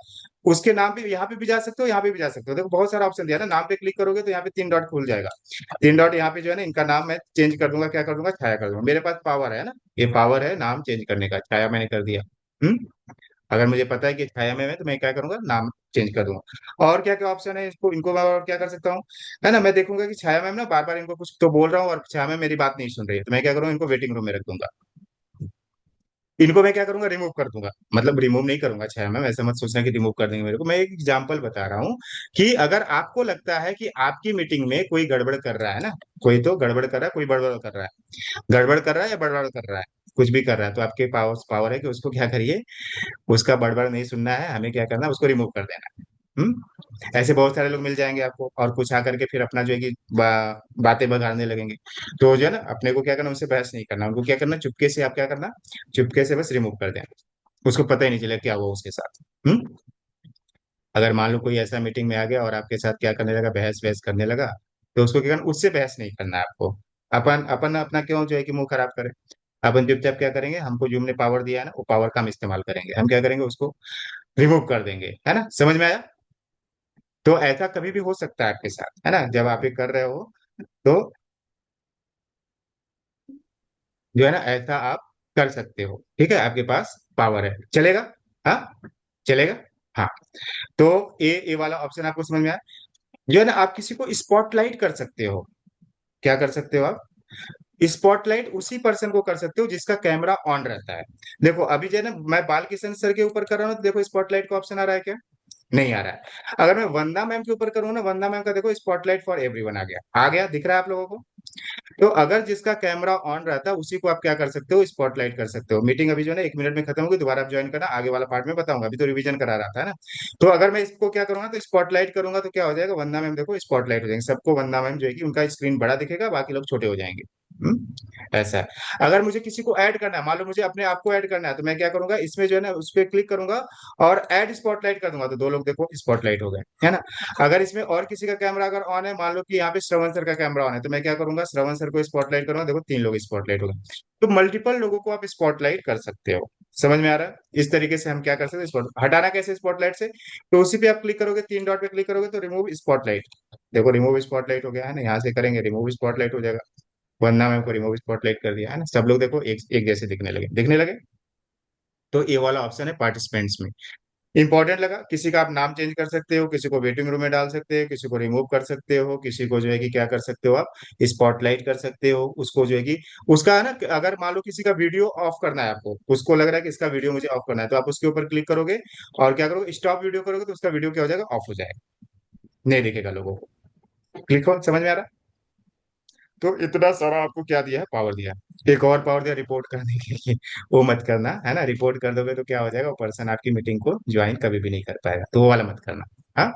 उसके नाम पे यहाँ पे भी जा सकते हो, यहाँ पे भी जा सकते हो। देखो बहुत सारा ऑप्शन दिया है ना, नाम पे क्लिक करोगे तो यहाँ पे 3 डॉट खुल जाएगा। 3 डॉट यहाँ पे जो है ना, इनका नाम मैं चेंज कर दूंगा, क्या कर दूंगा, छाया कर दूंगा। मेरे पास पावर है ना, ये पावर है नाम चेंज करने का, छाया मैंने कर दिया। हम्म। अगर मुझे पता है कि छाया में है तो मैं क्या करूंगा, नाम चेंज कर दूंगा। और क्या क्या ऑप्शन है, इसको इनको मैं और क्या कर सकता हूँ, है ना, मैं देखूंगा कि छाया मैम ना बार बार इनको कुछ तो बोल रहा हूँ और छाया मैम मेरी बात नहीं सुन रही है, तो मैं क्या करूंगा, इनको वेटिंग रूम में रख दूंगा। इनको मैं क्या करूंगा, रिमूव कर दूंगा। मतलब रिमूव नहीं करूंगा छाया मैम, ऐसा मत सोचना कि रिमूव कर देंगे मेरे को। मैं एक एग्जांपल बता रहा हूँ कि अगर आपको लगता है कि आपकी मीटिंग में कोई गड़बड़ कर रहा है ना, कोई तो गड़बड़ कर रहा है, कोई बड़बड़ कर रहा है, गड़बड़ कर रहा है या बड़बड़ कर रहा है, कुछ भी कर रहा है, तो आपके पास पावर है कि उसको क्या करिए, उसका बड़बड़ नहीं सुनना है, हमें क्या करना है, उसको रिमूव कर देना है। ऐसे बहुत सारे लोग मिल जाएंगे आपको, और कुछ आकर के फिर अपना जो है कि बातें बगाड़ने लगेंगे। तो जो है ना, अपने को क्या करना, उनसे बहस नहीं करना, उनको क्या करना, चुपके से आप क्या करना, चुपके से बस रिमूव कर देना। उसको पता ही नहीं चलेगा क्या हुआ उसके साथ। अगर मान लो कोई ऐसा मीटिंग में आ गया और आपके साथ क्या करने लगा, बहस बहस करने लगा, तो उसको क्या करना, उससे बहस नहीं करना है आपको। अपन अपन अपना क्यों जो है कि मुंह खराब करें। अपन चुपचाप क्या करेंगे, हमको जो हमने पावर दिया है ना, वो पावर का हम इस्तेमाल करेंगे। हम क्या करेंगे, उसको रिमूव कर देंगे। है ना, समझ में आया। तो ऐसा कभी भी हो सकता है आपके साथ, है ना, जब आप ये कर रहे हो तो जो है ना, ऐसा आप कर सकते हो। ठीक है, आपके पास पावर है, चलेगा। हाँ, चलेगा। हाँ। तो ये वाला ऑप्शन आपको समझ में आया। जो है ना, आप किसी को स्पॉटलाइट कर सकते हो। क्या कर सकते हो आप, स्पॉटलाइट उसी पर्सन को कर सकते हो जिसका कैमरा ऑन रहता है। देखो अभी जो है ना, मैं बालकिशन सर के ऊपर कर रहा हूँ, तो देखो स्पॉटलाइट का ऑप्शन आ रहा है क्या, नहीं आ रहा है। अगर मैं वंदना मैम के ऊपर करूँ ना, वंदना मैम का देखो स्पॉटलाइट फॉर एवरीवन आ गया, आ गया, दिख रहा है आप लोगों को। तो अगर जिसका कैमरा ऑन रहता है उसी को आप क्या कर सकते हो, स्पॉटलाइट कर सकते हो। मीटिंग अभी जो है ना 1 मिनट में खत्म होगी, दोबारा आप ज्वाइन करना, आगे वाला पार्ट में बताऊंगा, अभी तो रिवीजन करा रहा था, है ना। तो अगर मैं इसको क्या करूंगा, तो स्पॉटलाइट करूंगा तो क्या हो जाएगा, वंदना मैम देखो स्पॉटलाइट हो जाएंगे, सबको वंदना मैम जो है कि उनका स्क्रीन बड़ा दिखेगा, बाकी लोग छोटे हो जाएंगे। ऐसा है। अगर मुझे किसी को ऐड करना है, मान लो मुझे अपने आप को ऐड करना है, तो मैं क्या करूंगा, इसमें जो है ना उस पर क्लिक करूंगा और ऐड स्पॉटलाइट कर दूंगा, तो 2 लोग देखो स्पॉटलाइट हो गए, है ना। अगर इसमें और किसी का कैमरा अगर ऑन है, मान लो कि यहाँ पे श्रवण सर का कैमरा ऑन है, तो मैं क्या करूंगा, श्रवण सर को स्पॉटलाइट करूंगा, देखो 3 लोग स्पॉटलाइट हो गए। तो मल्टीपल लोगों को आप स्पॉटलाइट कर सकते हो। समझ में आ रहा है, इस तरीके से हम क्या कर सकते हैं, स्पॉट हटाना कैसे स्पॉटलाइट से, तो उसी पे आप क्लिक करोगे, 3 डॉट पे क्लिक करोगे तो रिमूव स्पॉटलाइट। देखो रिमूव स्पॉटलाइट हो गया, है ना, यहाँ से करेंगे रिमूव स्पॉटलाइट हो जाएगा। वरना मैम को रिमूव स्पॉटलाइट कर दिया, है ना, सब लोग देखो एक एक जैसे दिखने लगे। तो ये वाला ऑप्शन है पार्टिसिपेंट्स में। इंपॉर्टेंट लगा, किसी का आप नाम चेंज कर सकते हो, किसी को वेटिंग रूम में डाल सकते हो, किसी को रिमूव कर सकते हो, किसी को जो है कि क्या कर सकते हो आप, स्पॉटलाइट कर सकते हो, उसको जो है कि उसका है ना, अगर मान लो किसी का वीडियो ऑफ करना है आपको, उसको लग रहा है कि इसका वीडियो मुझे ऑफ करना है, तो आप उसके ऊपर क्लिक करोगे और क्या करोगे, स्टॉप वीडियो करोगे, तो उसका वीडियो क्या हो जाएगा, ऑफ हो जाएगा, नहीं दिखेगा लोगों को। क्लिक हो, समझ में आ रहा है। तो इतना सारा आपको क्या दिया है, पावर दिया है। एक और पावर दिया रिपोर्ट करने के लिए, वो मत करना, है ना, रिपोर्ट कर दोगे तो क्या हो जाएगा, वो पर्सन आपकी मीटिंग को ज्वाइन कभी भी नहीं कर पाएगा, तो वो वाला मत करना। हाँ,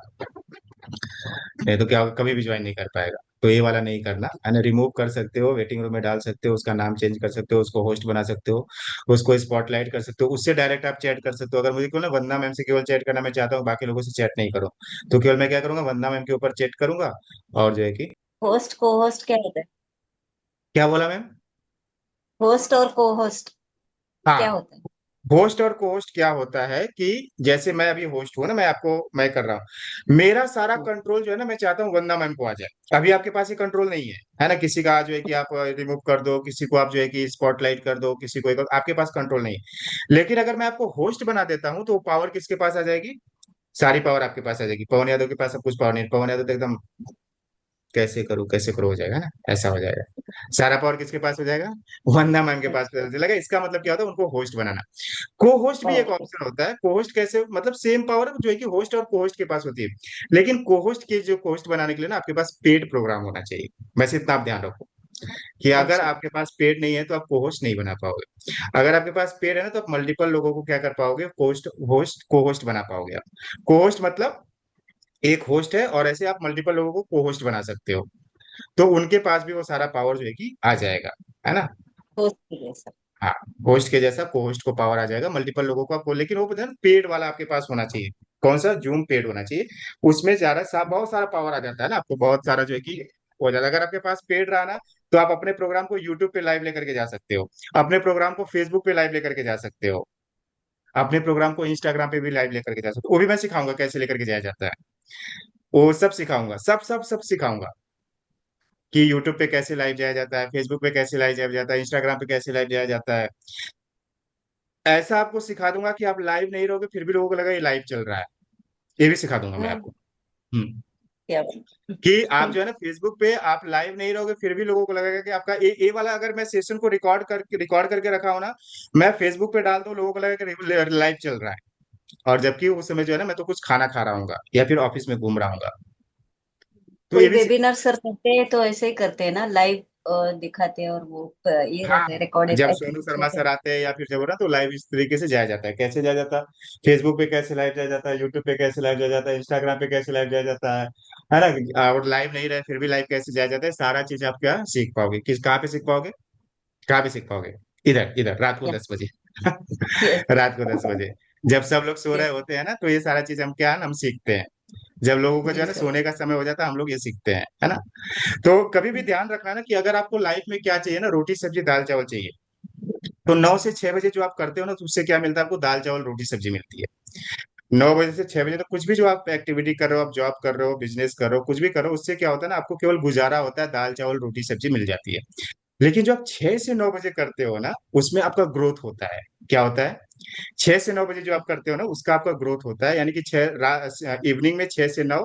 नहीं तो क्या होगा, कभी भी ज्वाइन नहीं कर पाएगा। तो ये वाला नहीं करना, है ना। रिमूव कर सकते हो, वेटिंग रूम में डाल सकते हो, उसका नाम चेंज कर सकते हो, उसको होस्ट बना सकते हो, उसको स्पॉटलाइट कर सकते हो, उससे डायरेक्ट आप चैट कर सकते हो। अगर मुझे केवल ना वंदना मैम से केवल चैट करना मैं चाहता हूँ, बाकी लोगों से चैट नहीं करूँ, तो केवल मैं क्या करूंगा, वंदना मैम के ऊपर चैट करूंगा। और जो है कि, होस्ट को होस्ट क्या होता है? क्या बोला मैम। होस्ट और को होस्ट क्या हाँ, होता है? होस्ट और कोहोस्ट क्या होता है कि जैसे मैं अभी होस्ट हूँ ना, मैं कर रहा हूँ, मेरा सारा कंट्रोल जो है ना, मैं चाहता हूँ वंदना मैम को आ जाए। अभी आपके पास ये कंट्रोल नहीं है ना, किसी का जो है कि आप रिमूव कर दो, किसी को आप जो है कि स्पॉटलाइट कर दो, किसी को आपके पास कंट्रोल नहीं है। लेकिन अगर मैं आपको होस्ट बना देता हूँ, तो वो पावर किसके पास आ जाएगी, सारी पावर आपके पास आ जाएगी। पवन यादव के पास सब कुछ पावर नहीं, पवन यादव तो एकदम कैसे करो हो जाएगा ना, ऐसा हो जाएगा। सारा पावर किसके पास हो जाएगा, वंदना मैम के पास हो जाएगा। इसका मतलब क्या होता है, उनको होस्ट बनाना। को होस्ट भी एक ओके। ऑप्शन होता है। को होस्ट कैसे, मतलब सेम पावर जो है कि होस्ट और को होस्ट के पास होती है, लेकिन को होस्ट के जो होस्ट बनाने के लिए ना आपके पास पेड प्रोग्राम होना चाहिए। बस इतना आप ध्यान रखो कि अगर अच्छा। आपके पास पेड नहीं है तो आप को होस्ट नहीं बना पाओगे। अगर आपके पास पेड है ना, तो आप मल्टीपल लोगों को क्या कर पाओगे, होस्ट होस्ट को होस्ट बना पाओगे आप। को होस्ट मतलब एक होस्ट है और ऐसे आप मल्टीपल लोगों को को होस्ट बना सकते हो, तो उनके पास भी वो सारा पावर जो है कि आ जाएगा, है ना। होस्ट के जैसा। हाँ, होस्ट के जैसा को होस्ट को पावर आ जाएगा, मल्टीपल लोगों को आपको, लेकिन वो पता है पेड वाला आपके पास होना चाहिए। कौन सा? जूम पेड होना चाहिए। उसमें ज्यादा बहुत सारा पावर आ जाता है ना आपको, बहुत सारा जो है कि हो जाता है। अगर आपके पास पेड रहा ना, तो आप अपने प्रोग्राम को यूट्यूब पे लाइव लेकर के जा सकते हो, अपने प्रोग्राम को फेसबुक पे लाइव लेकर के जा सकते हो, अपने प्रोग्राम को इंस्टाग्राम पे भी लाइव लेकर के जा सकते हो। वो भी मैं सिखाऊंगा कैसे लेकर के जाया जाता है, वो सब सिखाऊंगा, सब सब सब सिखाऊंगा कि यूट्यूब पे कैसे लाइव जाया जाता है, फेसबुक पे कैसे लाइव जाया जाता है, इंस्टाग्राम पे कैसे लाइव जाया जाता है। ऐसा आपको सिखा दूंगा कि आप लाइव नहीं रहोगे फिर भी लोगों को लगा ये लाइव चल रहा है। ये भी सिखा दूंगा मैं आपको। हम्म। क्या बात। कि आप जो है ना फेसबुक पे आप लाइव नहीं रहोगे फिर भी लोगों को लगेगा कि आपका ये वाला, अगर मैं सेशन को रिकॉर्ड करके रखा हो ना, मैं फेसबुक पे डाल दूं, लोगों को लगेगा कि लाइव चल रहा है। और जबकि उस समय जो है ना मैं तो कुछ खाना खा रहा हूँ या फिर ऑफिस में घूम रहा हूँ। तो कोई ये भी वेबिनार सर करते हैं तो ऐसे ही करते हैं ना, लाइव दिखाते हैं, और वो ये हाँ, रहते हैं रिकॉर्डेड जब ऐसे सोनू कुछ शर्मा होते सर हैं। आते हैं या फिर जब हो ना, तो लाइव इस तरीके से जाया जाता है। कैसे जाया जाता है? फेसबुक पे कैसे लाइव जाया जाता है, यूट्यूब पे कैसे लाइव जाया जाता है, इंस्टाग्राम पे कैसे लाइव जाया जाता है ना? और लाइव नहीं रहे फिर भी लाइव कैसे जाया जाता है, सारा चीज आप क्या सीख पाओगे। किस कहाँ पे सीख पाओगे? कहाँ पे सीख पाओगे? इधर इधर रात को या 10 बजे। यस। रात को 10 बजे, जब सब लोग सो रहे यस। होते हैं ना, तो ये सारा चीज हम क्या है ना, हम सीखते हैं। जब लोगों को जो जी है ना सर। सोने का समय हो जाता है, हम लोग ये सीखते हैं, है ना? तो कभी भी ध्यान रखना ना कि अगर आपको लाइफ में क्या चाहिए ना, रोटी सब्जी दाल चावल चाहिए, तो 9 से 6 बजे जो आप करते हो ना, तो उससे क्या मिलता है आपको? दाल चावल रोटी सब्जी मिलती है। 9 बजे से 6 बजे तक कुछ भी जो आप एक्टिविटी कर रहे हो, आप जॉब कर रहे हो, बिजनेस कर रहे हो, कुछ भी कर रहे हो, उससे क्या होता है ना, आपको केवल गुजारा होता है, दाल चावल रोटी सब्जी मिल जाती है। लेकिन जो आप 6 से 9 बजे करते हो ना, उसमें आपका ग्रोथ होता है। क्या होता है? 6 से 9 बजे जो आप करते हो ना, उसका आपका ग्रोथ होता है, यानी कि इवनिंग में 6 से 9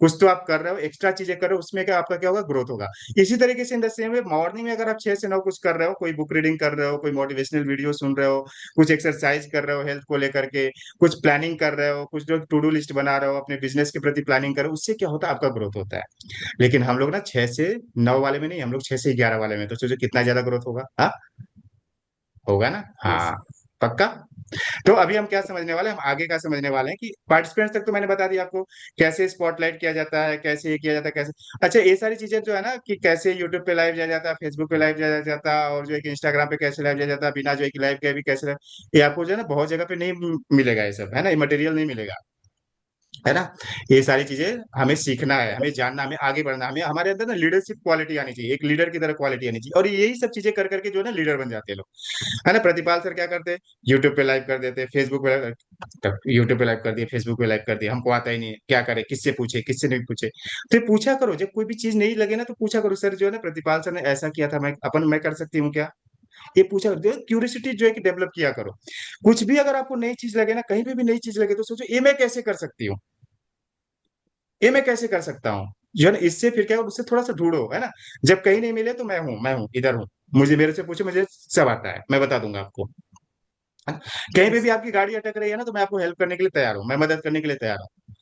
कुछ तो आप कर रहे हो, एक्स्ट्रा चीजें कर रहे हो, उसमें क्या आपका क्या होगा? ग्रोथ होगा। इसी तरीके से इंडस्ट्री में मॉर्निंग में अगर आप 6 से 9 कुछ कर रहे हो, कोई बुक रीडिंग कर रहे हो, कोई मोटिवेशनल वीडियो सुन रहे हो, कुछ एक्सरसाइज कर रहे हो हेल्थ को लेकर के, कुछ प्लानिंग कर रहे हो, कुछ जो टू डू लिस्ट बना रहे हो, अपने बिजनेस के प्रति प्लानिंग कर रहे हो, उससे क्या होता है? आपका ग्रोथ होता है। लेकिन हम लोग ना 6 से 9 वाले में नहीं, हम लोग 6 से 11 वाले में, तो सोचो कितना ज्यादा ग्रोथ होगा। हाँ, होगा ना? यस। हाँ, पक्का। तो अभी हम क्या समझने वाले हैं? हम आगे का समझने वाले हैं कि पार्टिसिपेंट्स तक तो मैंने बता दिया आपको, कैसे स्पॉटलाइट किया जाता है, कैसे ये किया जाता है, कैसे। अच्छा, ये सारी चीजें जो है ना, कि कैसे यूट्यूब पे लाइव जाया जाता है, फेसबुक पे लाइव जाया जाता है, और जो है कि इंस्टाग्राम पे कैसे लाइव जाया जाता है, बिना जो है कि लाइव के भी कैसे ये आपको जो है ना बहुत जगह पे नहीं मिलेगा, ये सब है ना, ये मटेरियल नहीं मिलेगा, है ना? ये सारी चीजें हमें सीखना है, हमें जानना, हमें आगे बढ़ना, हमें हमारे अंदर ना लीडरशिप क्वालिटी आनी चाहिए, एक लीडर की तरह क्वालिटी आनी चाहिए, और यही सब चीजें कर करके जो है ना लीडर बन जाते हैं लोग, है ना? प्रतिपाल सर क्या करते हैं? यूट्यूब पे लाइव कर देते, फेसबुक पे, तब यूट्यूब पे लाइव कर दिए, फेसबुक पे लाइव कर दिया, हमको आता ही नहीं है, क्या करे, किससे पूछे, किससे नहीं पूछे? तो ये पूछा करो, जब कोई भी चीज नहीं लगे ना, तो पूछा करो, सर जो है ना प्रतिपाल सर ने ऐसा किया था, मैं कर सकती हूँ क्या? ये पूछा करो, क्यूरियोसिटी जो है कि डेवलप किया करो। कुछ भी अगर आपको नई चीज लगे ना, कहीं पे भी नई चीज लगे, तो सोचो ये मैं कैसे कर सकती हूँ, ये मैं कैसे कर सकता हूँ, जो है ना, इससे फिर क्या होगा, उससे थोड़ा सा ढूंढो, है ना? जब कहीं नहीं मिले तो मैं हूँ इधर हूँ, मुझे मेरे से पूछो, मुझे सब आता है, मैं बता दूंगा आपको। कहीं पे यस। भी आपकी गाड़ी अटक रही है ना, तो मैं आपको हेल्प करने के लिए तैयार हूँ, मैं मदद करने के लिए तैयार हूँ।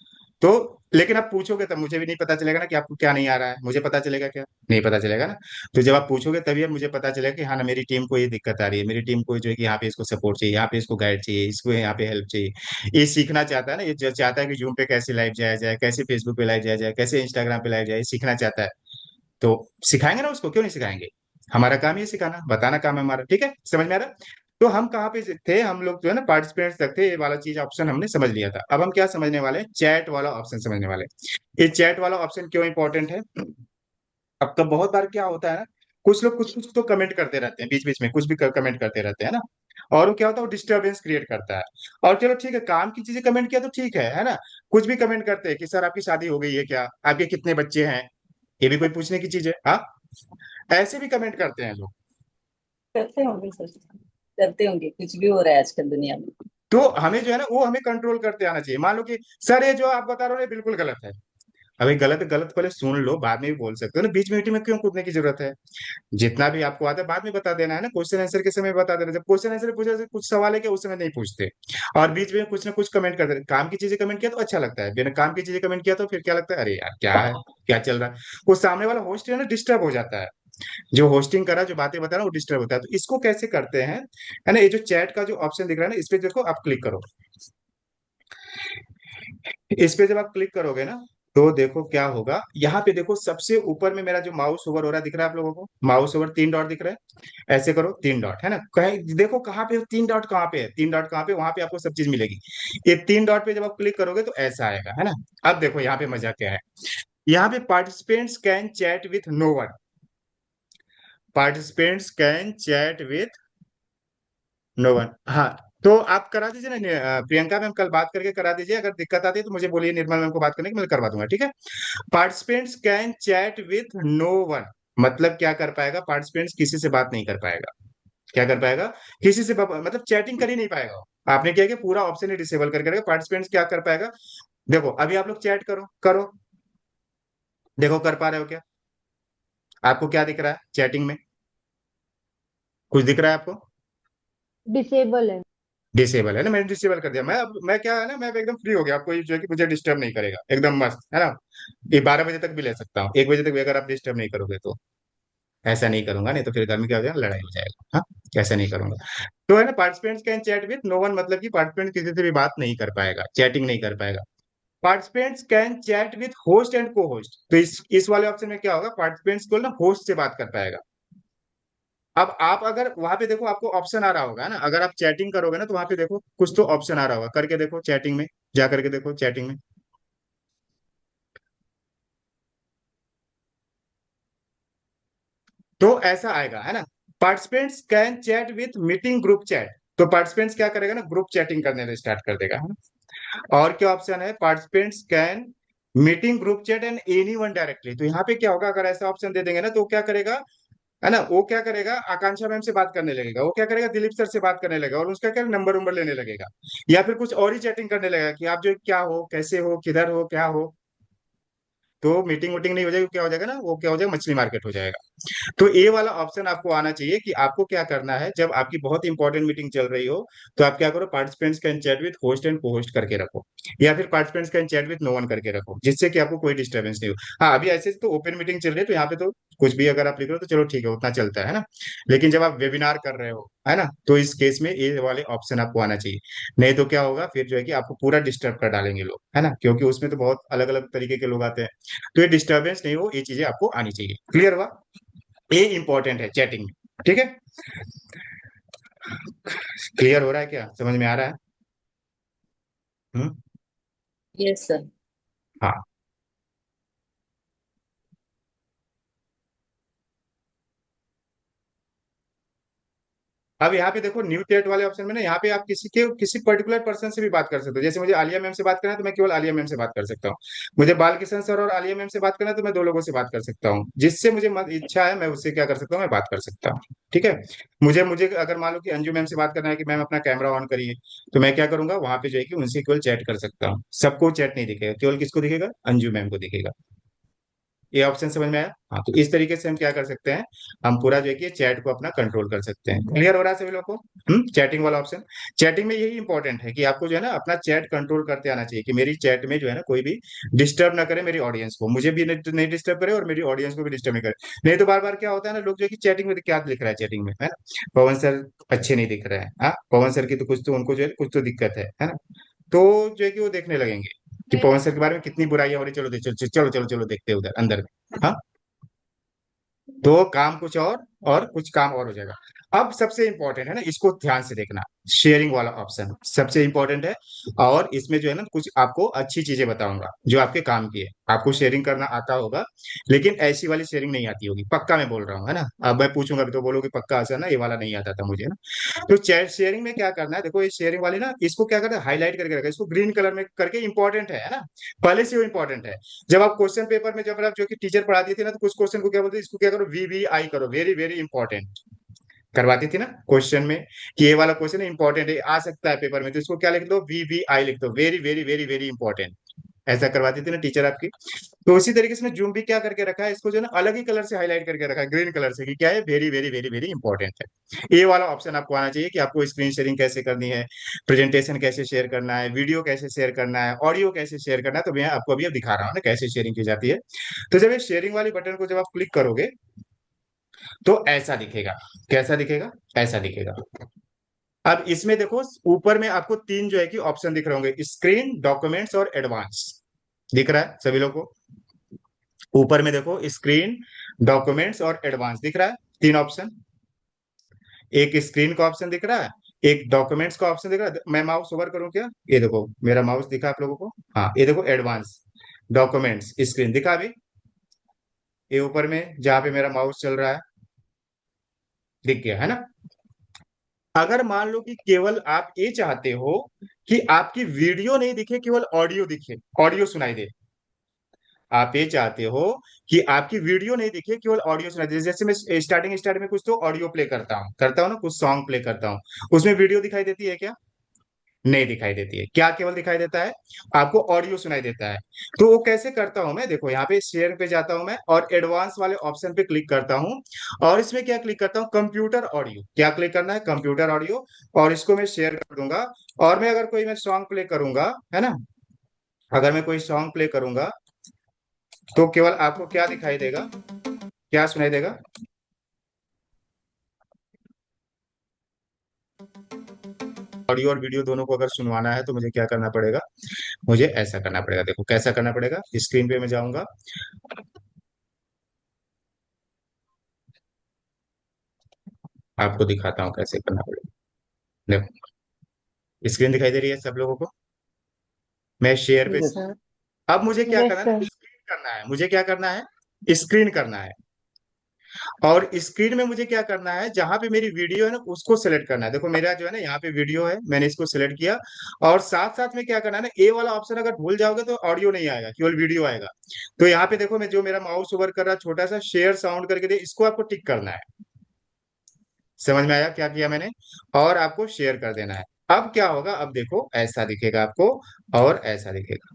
तो लेकिन आप पूछोगे तब, मुझे भी नहीं पता चलेगा ना कि आपको क्या नहीं आ रहा है, मुझे पता चलेगा क्या? नहीं पता चलेगा ना। तो जब आप पूछोगे तभी अब मुझे पता चलेगा कि हाँ ना, मेरी टीम को ये दिक्कत आ रही है, मेरी टीम को जो है कि यहाँ पे इसको सपोर्ट चाहिए, यहाँ पे इसको गाइड चाहिए, इसको यहाँ पे हेल्प चाहिए, ये सीखना चाहता है ना, ये जो चाहता है कि जूम पे कैसे लाइव जाया जाए, कैसे फेसबुक पे लाइव जाया जाए, कैसे इंस्टाग्राम पे लाइव जाए, ये सीखना चाहता है। तो सिखाएंगे ना उसको, क्यों नहीं सिखाएंगे? हमारा काम ये सिखाना बताना काम है हमारा, ठीक है, समझ में आ रहा है? तो हम कहाँ पे थे? हम लोग जो है ना पार्टिसिपेंट्स तक थे, ये वाला चीज ऑप्शन हमने समझ लिया था। अब हम क्या समझने वाले हैं? चैट वाला ऑप्शन समझने वाले हैं। ये चैट वाला ऑप्शन क्यों इंपॉर्टेंट है? अब तो बहुत बार क्या होता है ना, कुछ लोग कुछ कुछ तो कमेंट करते रहते हैं, बीच बीच में कुछ भी कमेंट करते रहते हैं ना, और वो क्या होता है, वो डिस्टरबेंस क्रिएट करता है। और चलो ठीक है, काम की चीजें कमेंट किया तो ठीक है ना? कुछ भी कमेंट करते हैं कि सर आपकी शादी हो गई है क्या, आपके कितने बच्चे हैं, ये भी कोई पूछने की चीज है? हाँ, ऐसे भी कमेंट करते हैं लोग। करते होंगे सर, करते होंगे, कुछ भी हो रहा है आजकल दुनिया में। तो हमें जो है ना, वो हमें कंट्रोल करते आना चाहिए। मान लो कि सर ये जो आप बता रहे हो ये बिल्कुल गलत है। अभी गलत गलत पहले सुन लो, बाद में भी बोल सकते हो ना, बीच में मीटिंग में क्यों कूदने की जरूरत है? जितना भी आपको आता है बाद में बता देना, है ना? क्वेश्चन आंसर के समय बता देना, जब क्वेश्चन आंसर पूछे से कुछ सवाल है कि उस समय नहीं पूछते। और बीच में कुछ ना कुछ कमेंट करते रहते। काम की चीजें कमेंट किया तो अच्छा लगता है, बिना काम की चीजें कमेंट किया तो फिर क्या लगता है, अरे यार क्या है, क्या चल रहा है? वो सामने वाला होस्ट है ना, डिस्टर्ब हो जाता है, जो होस्टिंग कर रहा है, जो बातें बता रहा है, वो डिस्टर्ब होता है। तो इसको कैसे करते हैं, है ना? ये जो चैट का जो ऑप्शन दिख रहा है ना, इस पे देखो, आप क्लिक करो। इस पे जब आप क्लिक करोगे ना, तो देखो क्या होगा, यहाँ पे देखो सबसे ऊपर में मेरा जो माउस ओवर हो रहा है दिख रहा है आप लोगों को, माउस ओवर 3 डॉट दिख रहा है। ऐसे करो, 3 डॉट है ना, कहीं देखो कहाँ पे 3 डॉट, कहाँ पे है 3 डॉट, कहाँ पे, वहां पे आपको सब चीज मिलेगी। ये 3 डॉट पे जब आप क्लिक करोगे तो ऐसा आएगा, है ना। अब देखो यहाँ पे मजा क्या है, यहाँ पे participants can chat with no one, participants can chat with no one. हाँ, तो आप करा दीजिए ना प्रियंका मैम, कल बात करके करा दीजिए, अगर दिक्कत आती है तो मुझे बोलिए, निर्मल मैम को बात करने की, मैं करवा दूंगा, ठीक है। Participants can chat with no one, मतलब क्या कर पाएगा, पार्टिसिपेंट्स किसी से बात नहीं कर पाएगा। क्या कर पाएगा, किसी से मतलब चैटिंग कर ही नहीं पाएगा। आपने क्या किया, पूरा ऑप्शन ही डिसेबल करके रखा, पार्टिसिपेंट्स क्या कर पाएगा। देखो अभी आप लोग चैट करो करो, देखो कर पा रहे हो क्या, आपको क्या दिख रहा है चैटिंग में, कुछ दिख रहा है आपको। डिसेबल है। डिसेबल है ना, मैंने डिसेबल कर दिया, मैं अब मैं क्या है ना, मैं अब एकदम फ्री हो गया, आपको ये जो है कि मुझे डिस्टर्ब नहीं करेगा, एकदम मस्त है ना। ये 12 बजे तक भी ले सकता हूँ, 1 बजे तक भी, अगर आप डिस्टर्ब नहीं करोगे तो। ऐसा नहीं करूंगा, नहीं तो फिर घर में क्या हो जाएगा, लड़ाई हो जाएगा, हाँ। ऐसा नहीं करूंगा। तो है ना, participants can chat with no one, मतलब कि पार्टिसिपेंट किसी से भी बात नहीं कर पाएगा, चैटिंग नहीं कर पाएगा। Participants can chat with host and को होस्ट, तो इस वाले ऑप्शन में क्या होगा, पार्टिसिपेंट्स को ना होस्ट से बात कर पाएगा। अब आप अगर वहां पे देखो, आपको ऑप्शन आ रहा होगा ना, अगर आप चैटिंग करोगे ना तो वहां पे देखो कुछ तो ऑप्शन आ रहा होगा, करके देखो चैटिंग में, जा करके देखो चैटिंग में। तो ऐसा आएगा, है ना। Participants can chat with meeting group chat, तो पार्टिसिपेंट्स क्या करेगा ना, ग्रुप चैटिंग करने स्टार्ट कर देगा, है ना। और क्या ऑप्शन है, participants can meeting group chat and any one directly, तो यहाँ पे क्या होगा, अगर ऐसा ऑप्शन दे देंगे ना तो क्या करेगा, है ना, वो क्या करेगा, आकांक्षा मैम से बात करने लगेगा, वो क्या करेगा, दिलीप सर से बात करने लगेगा, और उसका क्या नंबर नंबर लेने लगेगा, या फिर कुछ और ही चैटिंग करने लगेगा कि आप जो क्या हो, कैसे हो, किधर हो, क्या हो। तो मीटिंग वोटिंग नहीं हो जाएगी, क्या हो जाएगा ना, वो क्या हो जाएगा, मछली मार्केट हो जाएगा। तो ये वाला ऑप्शन आपको आना चाहिए कि आपको क्या करना है, जब आपकी बहुत इंपॉर्टेंट मीटिंग चल रही हो तो आप क्या करो, participants can chat with host and co-host करके रखो, या फिर participants can chat with no one करके रखो, जिससे कि आपको कोई डिस्टर्बेंस नहीं हो। हाँ, अभी ऐसे तो ओपन मीटिंग चल रही है तो यहाँ पे तो कुछ भी अगर आप लिख रहे हो तो चलो ठीक है, उतना चलता है ना। लेकिन जब आप वेबिनार कर रहे हो, है ना, तो इस केस में ये वाले ऑप्शन आपको आना चाहिए। नहीं तो क्या होगा, फिर जो है कि आपको पूरा डिस्टर्ब कर डालेंगे लोग, है ना, क्योंकि उसमें तो बहुत अलग अलग तरीके के लोग आते हैं। तो ये डिस्टर्बेंस नहीं हो, ये चीजें आपको आनी चाहिए, क्लियर हुआ। ये इंपॉर्टेंट है चैटिंग में, ठीक है। क्लियर हो रहा है, क्या समझ में आ रहा है। हम्म। Yes sir. हाँ, अब यहाँ पे देखो न्यू चैट वाले ऑप्शन में ना, यहाँ पे आप किसी पर्टिकुलर पर्सन से भी बात कर सकते हो, जैसे मुझे आलिया मैम से बात करना है तो मैं केवल आलिया मैम से बात कर सकता हूँ। मुझे बालकिशन सर और आलिया मैम से बात करना है तो मैं 2 लोगों से बात कर सकता हूँ, जिससे मुझे इच्छा है मैं उससे क्या कर सकता हूँ, मैं बात कर सकता हूँ। ठीक है। मुझे मुझे अगर मान लो कि अंजू मैम से बात करना है कि मैम अपना कैमरा ऑन करिए, तो मैं क्या करूंगा, वहां पे जो है कि उनसे केवल चैट कर सकता हूँ, सबको चैट नहीं दिखेगा, केवल किसको दिखेगा, अंजू मैम को दिखेगा। ये ऑप्शन समझ में आया। हाँ, तो इस तरीके से हम क्या कर सकते हैं, हम पूरा जो है कि चैट को अपना कंट्रोल कर सकते हैं। क्लियर हो रहा है सभी लोगों को। चैटिंग वाला ऑप्शन, चैटिंग में यही इंपॉर्टेंट है कि आपको जो है ना अपना चैट कंट्रोल करते आना चाहिए, कि मेरी चैट में जो है ना कोई भी डिस्टर्ब ना करे मेरी ऑडियंस को, मुझे भी नहीं डिस्टर्ब करे और मेरी ऑडियंस को भी डिस्टर्ब नहीं करे। नहीं तो बार बार क्या होता है ना, लोग जो है कि चैटिंग में क्या लिख रहा है, चैटिंग में, है ना, पवन सर अच्छे नहीं दिख रहे हैं, हाँ, पवन सर की तो कुछ तो उनको जो है कुछ तो दिक्कत है ना। तो जो है कि वो देखने लगेंगे कि पवन सर के बारे में कितनी बुराइयां हो रही, चलो चलो चलो चलो चलो देखते हैं उधर अंदर में, हाँ। तो काम कुछ और कुछ काम और हो जाएगा। अब सबसे इंपॉर्टेंट है ना, इसको ध्यान से देखना, शेयरिंग वाला ऑप्शन सबसे इंपॉर्टेंट है। और इसमें जो है ना कुछ आपको अच्छी चीजें बताऊंगा जो आपके काम की है, आपको शेयरिंग करना आता होगा, लेकिन ऐसी वाली शेयरिंग नहीं आती होगी, पक्का मैं बोल रहा हूँ, है ना। अब मैं पूछूंगा भी तो बोलोगे पक्का आसान ना, ये वाला नहीं आता था मुझे ना। तो चैट शेयरिंग में क्या करना है, देखो ये शेयरिंग वाली ना, इसको क्या करना है, हाईलाइट करके रखा है, इसको ग्रीन कलर में करके इंपॉर्टेंट है ना, पहले से वो इंपॉर्टेंट है। जब आप क्वेश्चन पेपर में जब आप जो कि टीचर पढ़ाती थी ना, तो कुछ क्वेश्चन को क्या बोलते, इसको क्या करो, VVI करो, वेरी वेरी इंपॉर्टेंट करवाती थी ना क्वेश्चन में, कि ये वाला क्वेश्चन इंपॉर्टेंट है, आ सकता है पेपर में, तो इसको क्या लिख दो, VVI लिख दो, very very very very important. ऐसा करवाती थी ना टीचर आपकी। तो उसी तरीके से जूम भी क्या करके रखा है, इसको जो है ना अलग ही कलर से हाईलाइट करके रखा है, ग्रीन कलर से, कि क्या है, very very very very important है। ये वाला ऑप्शन आपको आना चाहिए कि आपको स्क्रीन शेयरिंग कैसे करनी है, प्रेजेंटेशन कैसे शेयर करना है, वीडियो कैसे शेयर करना है, ऑडियो कैसे शेयर करना है, तो मैं आपको अभी अब दिखा रहा हूँ ना कैसे शेयरिंग की जाती है। तो जब ये शेयरिंग वाली बटन को जब आप क्लिक करोगे तो ऐसा दिखेगा, कैसा दिखेगा, ऐसा दिखेगा। अब इसमें देखो ऊपर में आपको 3 जो है कि ऑप्शन दिख रहे होंगे, स्क्रीन, डॉक्यूमेंट्स और एडवांस। दिख रहा है सभी लोगों को? ऊपर में देखो, स्क्रीन, डॉक्यूमेंट्स और एडवांस दिख रहा है, तीन ऑप्शन। एक स्क्रीन का ऑप्शन दिख रहा है, एक डॉक्यूमेंट्स का ऑप्शन दिख रहा है। मैं माउस ओवर करूं क्या? ये देखो मेरा माउस दिखा आप लोगों को? हाँ, ये देखो एडवांस, डॉक्यूमेंट्स, स्क्रीन दिखा अभी? ये ऊपर में जहां पे मेरा माउस चल रहा है, दिख गया है ना? अगर मान लो कि केवल आप ये चाहते हो कि आपकी वीडियो नहीं दिखे, केवल ऑडियो दिखे, ऑडियो सुनाई दे, आप ये चाहते हो कि आपकी वीडियो नहीं दिखे, केवल ऑडियो सुनाई दे, जैसे मैं स्टार्टिंग में कुछ तो ऑडियो प्ले करता हूँ ना, कुछ सॉन्ग प्ले करता हूँ, उसमें वीडियो दिखाई देती है क्या? नहीं दिखाई देती है। क्या केवल दिखाई देता है? आपको ऑडियो सुनाई देता है। तो वो कैसे करता हूं मैं? देखो यहाँ पे शेयर पे जाता हूं मैं और एडवांस वाले ऑप्शन पे क्लिक करता हूं, और इसमें क्या क्लिक करता हूं? Computer audio. क्या क्लिक करना है? Computer audio. और इसको मैं शेयर कर दूंगा। और मैं अगर कोई मैं सॉन्ग प्ले करूंगा, है ना, अगर मैं कोई सॉन्ग प्ले करूंगा, तो केवल आपको क्या दिखाई देगा, क्या सुनाई देगा? ऑडियो और वीडियो दोनों को अगर सुनवाना है तो मुझे क्या करना पड़ेगा? मुझे ऐसा करना पड़ेगा। देखो कैसा करना पड़ेगा, स्क्रीन पे मैं जाऊंगा, आपको दिखाता हूँ कैसे करना पड़ेगा। देखो स्क्रीन दिखाई दे रही है सब लोगों को? मैं शेयर पे, यस। अब मुझे क्या यस करना है? सर। स्क्रीन करना है। मुझे क्या करना है? स्क्रीन करना है। और स्क्रीन में मुझे क्या करना है? जहां पे मेरी वीडियो है ना, उसको सेलेक्ट करना है। देखो मेरा जो है ना, यहाँ पे वीडियो है, मैंने इसको सेलेक्ट किया। और साथ साथ में क्या करना है ना, ए वाला ऑप्शन अगर भूल जाओगे तो ऑडियो नहीं आएगा, केवल वीडियो आएगा। तो यहाँ पे देखो, मैं जो मेरा माउस ओवर कर रहा है, छोटा सा शेयर साउंड करके दे, इसको आपको टिक करना है। समझ में आया क्या किया मैंने? और आपको शेयर कर देना है। अब क्या होगा? अब देखो ऐसा दिखेगा आपको, और ऐसा दिखेगा।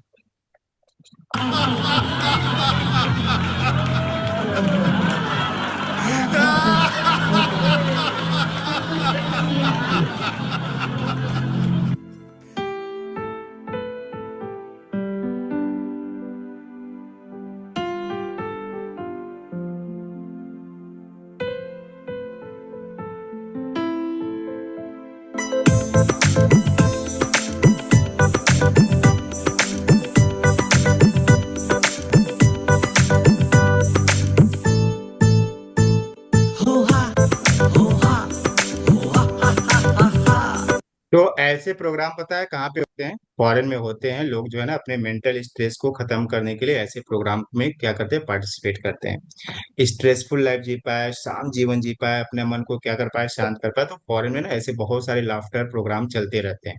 तो ऐसे प्रोग्राम पता है कहाँ पे होते हैं? फॉरेन में होते हैं। लोग जो है ना, अपने मेंटल स्ट्रेस को खत्म करने के लिए ऐसे प्रोग्राम में क्या करते हैं? पार्टिसिपेट करते हैं। स्ट्रेसफुल लाइफ जी पाए, शांत जीवन जी पाए, अपने मन को क्या कर पाए? शांत कर पाए। तो फॉरेन में ना ऐसे बहुत सारे लाफ्टर प्रोग्राम चलते रहते हैं।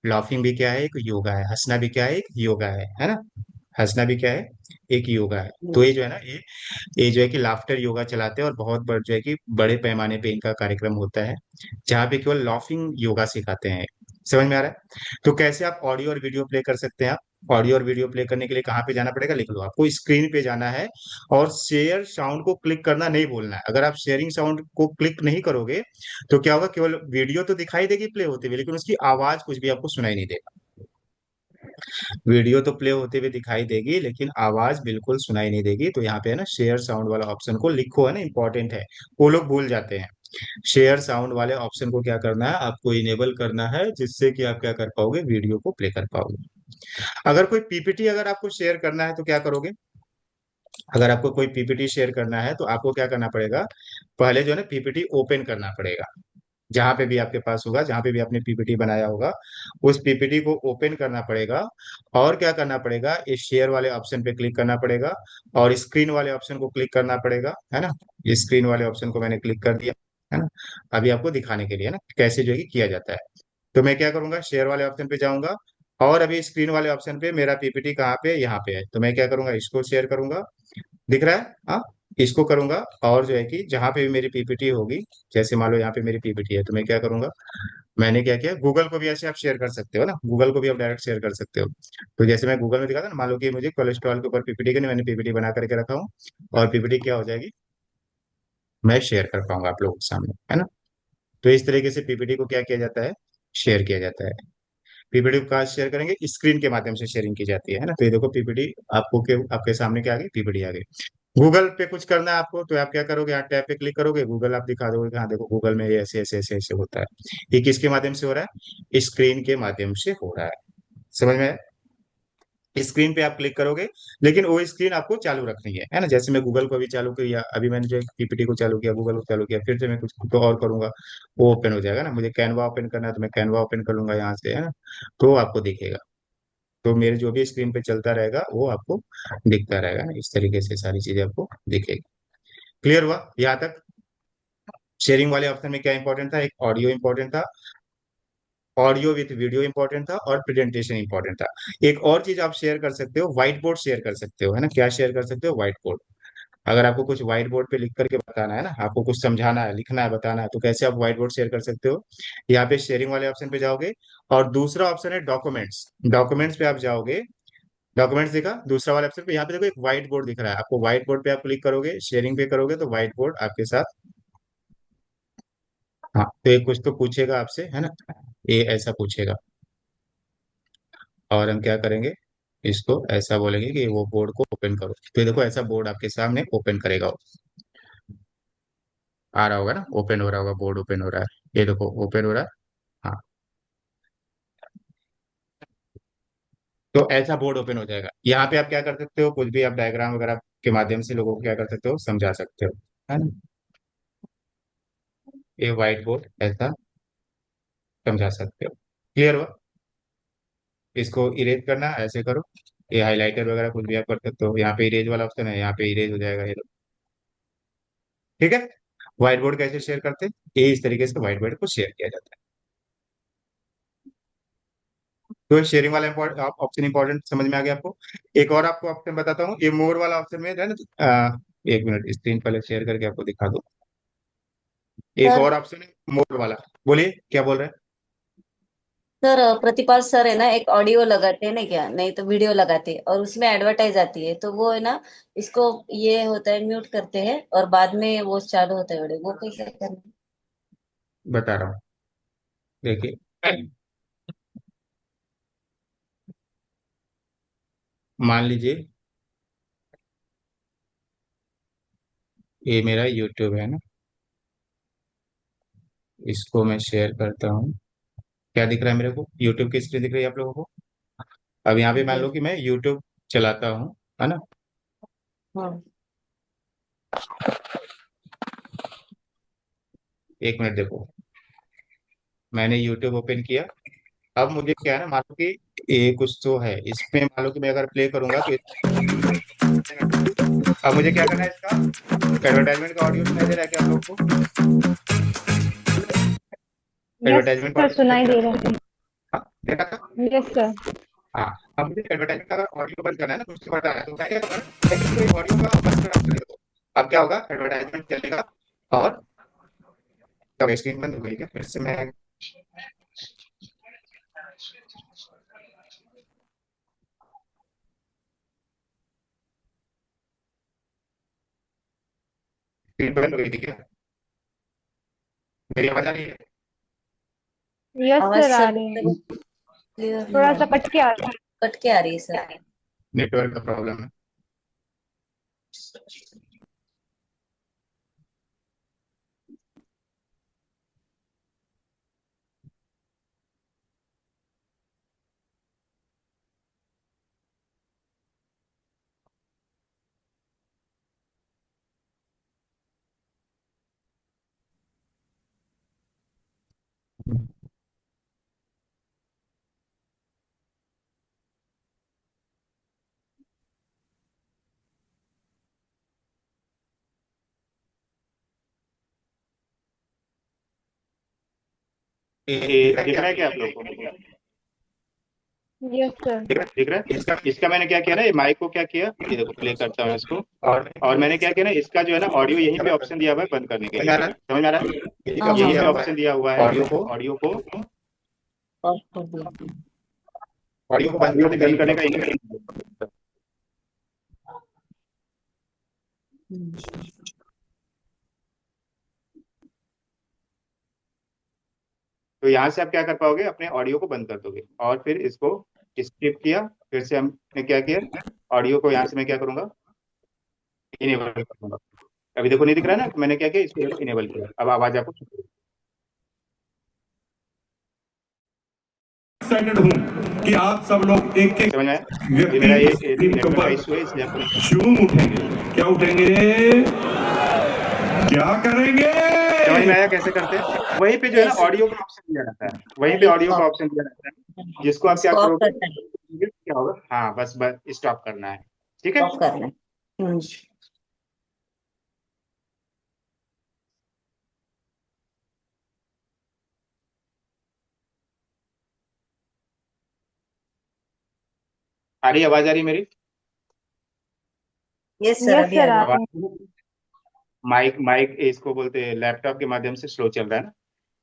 लाफिंग भी क्या है? एक योगा है। हंसना भी क्या है? एक योगा है ना? हंसना भी क्या है? एक योगा है। तो ये जो है ना, ये जो है कि लाफ्टर योगा चलाते हैं, और बहुत बड़ जो है कि बड़े पैमाने पे इनका कार्यक्रम होता है, जहाँ पे केवल लाफिंग योगा सिखाते हैं। समझ में आ रहा है? तो कैसे आप ऑडियो और वीडियो प्ले कर सकते हैं? आप ऑडियो और वीडियो प्ले करने के लिए कहाँ पे जाना पड़ेगा? लिख लो, आपको स्क्रीन पे जाना है, और शेयर साउंड को क्लिक करना नहीं भूलना है। अगर आप शेयरिंग साउंड को क्लिक नहीं करोगे तो क्या होगा? केवल वीडियो तो दिखाई देगी प्ले होते हुए, लेकिन उसकी आवाज कुछ भी आपको सुनाई नहीं देगा। वीडियो तो प्ले होते हुए दिखाई देगी, लेकिन आवाज बिल्कुल सुनाई नहीं देगी। तो यहाँ पे है ना, शेयर साउंड वाला ऑप्शन को लिखो, है ना, इंपॉर्टेंट है। वो लोग भूल जाते हैं। शेयर साउंड वाले ऑप्शन को क्या करना है? आपको इनेबल करना है, जिससे कि आप क्या कर पाओगे? वीडियो को प्ले कर पाओगे। अगर कोई पीपीटी अगर आपको शेयर करना है तो क्या करोगे? अगर आपको कोई पीपीटी शेयर करना है तो आपको क्या करना पड़ेगा? पहले जो है ना, पीपीटी ओपन करना पड़ेगा। जहां पे भी आपके पास होगा, जहां पे भी आपने पीपीटी बनाया होगा, उस पीपीटी को ओपन करना पड़ेगा। और क्या करना पड़ेगा? इस शेयर वाले ऑप्शन पे क्लिक करना पड़ेगा, और स्क्रीन वाले ऑप्शन को क्लिक करना पड़ेगा, है ना? स्क्रीन वाले ऑप्शन को मैंने क्लिक कर दिया, है ना? अभी आपको दिखाने के लिए, है ना, कैसे जो है कि किया जाता है। तो मैं क्या करूंगा? शेयर वाले ऑप्शन पे जाऊंगा, और अभी स्क्रीन वाले ऑप्शन पे मेरा पीपीटी कहाँ पे? यहाँ पे है। तो मैं क्या करूंगा? इसको शेयर करूंगा। दिख रहा है? हाँ, इसको करूंगा। और जो है कि जहां पे भी मेरी पीपीटी होगी, जैसे मान लो यहाँ पे मेरी पीपीटी है, तो मैं क्या करूंगा? मैंने क्या किया, गूगल को भी ऐसे आप शेयर कर सकते हो ना, गूगल को भी आप डायरेक्ट शेयर कर सकते हो। तो जैसे मैं गूगल में दिखा था ना, मान लो कि मुझे कोलेस्ट्रॉल के ऊपर पीपीटी करनी, मैंने पीपीटी बना करके रखा हूँ, और पीपीटी क्या हो जाएगी? मैं शेयर कर पाऊंगा आप लोगों के सामने, है ना? तो इस तरीके से पीपीटी को क्या किया जाता है? शेयर किया जाता है। पीपीटी को कहाँ शेयर करेंगे? स्क्रीन के माध्यम से शेयरिंग की जाती है ना? तो ये देखो पीपीटी आपको के आपके सामने क्या आ गई? पीपीटी आ गई। गूगल पे कुछ करना है आपको, तो आप क्या करोगे? यहाँ टैब पे क्लिक करोगे, गूगल आप दिखा दोगे कि हाँ देखो, गूगल में ये ऐसे ऐसे ऐसे ऐसे होता है। ये किसके माध्यम से हो रहा है? स्क्रीन के माध्यम से हो रहा है। समझ में आया? स्क्रीन पे आप क्लिक करोगे, लेकिन वो स्क्रीन आपको चालू रखनी है ना। जैसे मैं गूगल को अभी चालू किया, अभी मैंने जो पीपीटी को चालू किया, गूगल को चालू किया, फिर से मैं कुछ तो और करूंगा, वो ओपन हो जाएगा ना। मुझे कैनवा ओपन करना है तो मैं कैनवा ओपन कर लूंगा यहाँ से, है ना, तो आपको दिखेगा। तो मेरे जो भी स्क्रीन पे चलता रहेगा वो आपको दिखता रहेगा ना, इस तरीके से सारी चीजें आपको दिखेगी। क्लियर हुआ यहाँ तक? शेयरिंग वाले ऑप्शन में क्या इंपॉर्टेंट था? एक ऑडियो इंपॉर्टेंट था, ऑडियो विथ वीडियो इंपॉर्टेंट था, और प्रेजेंटेशन इंपॉर्टेंट था। एक और चीज आप शेयर कर सकते हो, व्हाइट बोर्ड शेयर कर सकते हो, है ना। क्या शेयर कर सकते हो? White board. अगर आपको कुछ व्हाइट बोर्ड पे लिख करके बताना है ना, आपको कुछ समझाना है, लिखना है, बताना है, तो कैसे आप व्हाइट बोर्ड शेयर कर सकते हो? यहाँ पे शेयरिंग वाले ऑप्शन पे जाओगे, और दूसरा ऑप्शन है डॉक्यूमेंट्स। डॉक्यूमेंट्स पे आप जाओगे, डॉक्यूमेंट्स देखा दूसरा वाले ऑप्शन पे, यहाँ पे देखो एक व्हाइट बोर्ड दिख रहा है आपको। व्हाइट बोर्ड पे आप क्लिक करोगे, शेयरिंग पे करोगे, तो व्हाइट बोर्ड आपके साथ। हाँ, तो एक कुछ तो पूछेगा आपसे, है ना, ये ऐसा पूछेगा, और हम क्या करेंगे, इसको ऐसा बोलेंगे कि वो बोर्ड को ओपन करो। तो ये देखो ऐसा बोर्ड आपके सामने ओपन करेगा वो। आ रहा होगा ना, ओपन हो रहा होगा, बोर्ड ओपन हो रहा है, ये देखो ओपन हो रहा है। हाँ, तो ऐसा बोर्ड ओपन हो जाएगा। यहाँ पे आप क्या कर सकते हो, कुछ भी आप डायग्राम वगैरह के माध्यम से लोगों को क्या कर सकते हो, समझा सकते हो, है ना। ये व्हाइट बोर्ड ऐसा समझा सकते हो। क्लियर हुआ? इसको इरेज करना ऐसे करो, ये हाइलाइटर वगैरह कुछ भी आप कर सकते हो। यहाँ पे इरेज वाला ऑप्शन है, यहाँ पे इरेज हो जाएगा, ये लो। ठीक है। व्हाइट बोर्ड कैसे शेयर करते हैं, ये इस तरीके से व्हाइट बोर्ड को शेयर किया जाता है। तो शेयरिंग वाला ऑप्शन इंपॉर्टेंट समझ में आ गया आपको। एक और आपको ऑप्शन बताता हूँ, ये मोर वाला ऑप्शन में है ना। एक मिनट, स्क्रीन पहले शेयर करके आपको दिखा दो। एक सर और ऑप्शन है मोर वाला। बोलिए क्या बोल रहे हैं? सर प्रतिपाल सर है ना, एक ऑडियो लगाते हैं ना क्या, नहीं तो वीडियो लगाते हैं और उसमें एडवर्टाइज आती है, तो वो है ना, इसको ये होता है म्यूट करते हैं और बाद में वो चालू होता है वीडियो, वो कैसे करना है? बता रहा हूँ, देखिए। मान लीजिए ये मेरा यूट्यूब है ना, इसको मैं शेयर करता हूँ। क्या दिख रहा है मेरे को? यूट्यूब की स्क्रीन दिख रही है आप लोगों को? अब यहाँ पे मान जी। लो कि मैं यूट्यूब चलाता हूँ, है ना। हाँ। एक मिनट देखो, मैंने यूट्यूब ओपन किया। अब मुझे क्या है ना, मान लो कि ये कुछ तो है इसमें, मान लो कि मैं अगर प्ले करूंगा तो अब मुझे क्या करना है, इसका एडवर्टाइजमेंट का ऑडियो सुनाई दे रहा है क्या आप लोगों को? यस एडवर्टाइजमेंट का सर, ऑडियो सुनाई सुनाई दे दे रहा रहा है? हाँ, देखा था। है। Yes sir. हाँ, अब मुझे एडवर्टाइजमेंट का ऑडियो बंद करना है ना, तो उससे बता रहा है, तो मैं क्या करूँगा, ऑडियो का बंद करना ऑप्शन दे दो। अब क्या होगा, एडवर्टाइजमेंट चलेगा, और तब स्क्रीन बंद हो गई क्या, फिर से मैं स्क्रीन बंद हो गई थी क्या? मेरी आवाज आ रही है? यस आवाज सर, आ सर रही है। क्लियर नहीं थोड़ा आ सा रही, कट के आ रहा कट के आ रही है सर। नेटवर्क का प्रॉब्लम है। दिख रहा है क्या आप लोगों को? है। Yes sir. दिख रहा है? इसका इसका मैंने क्या किया ना, ये माइक को क्या किया, ये देखो प्ले करता हूँ इसको। और मैंने क्या किया ना, इसका जो है ना ऑडियो यहीं पे ऑप्शन दिया हुआ है बंद करने के लिए, समझ में आ रहा हाँ है? हाँ यहीं पे हाँ। ऑप्शन दिया हुआ है ऑडियो को, ऑफ कर दिया। ऑडियो को बंद करने का हम्म। तो यहाँ से आप क्या कर पाओगे, अपने ऑडियो को बंद कर दोगे, और फिर इसको स्किप किया, फिर से हमने क्या किया, ऑडियो को यहाँ से मैं क्या करूंगा, इनेबल करूंगा। अभी देखो नहीं दिख रहा है ना, मैंने क्या किया, इसको देखो इनेबल किया, अब आवाज आपको एक्साइटेड हूं कि आप सब लोग एक एक समझ में आया? ये मेरा व्यक्ति ये स्क्रीन के नेटवर्क का ऊपर इशू है, इसलिए आपको झूम उठेंगे। क्या उठेंगे? क्या करेंगे? समझ में आया कैसे करते हैं? वहीं पे जो है ना यस ऑडियो का ऑप्शन दिया रहता है, वहीं पे ऑडियो ऑडियो को का ऑप्शन दिया रहता है, जिसको आप क्या इसको ऑफ करोगे, करना है, क्या होगा, हाँ बस बस स्टॉप करना है। ठीक है। ऑफ करना है। आ रही आवाज, आ रही मेरी यस सर, यस अभी आ सर, रही है। आते हैं। आवाज? माइक माइक इसको बोलते हैं, लैपटॉप के माध्यम से स्लो चल रहा है ना।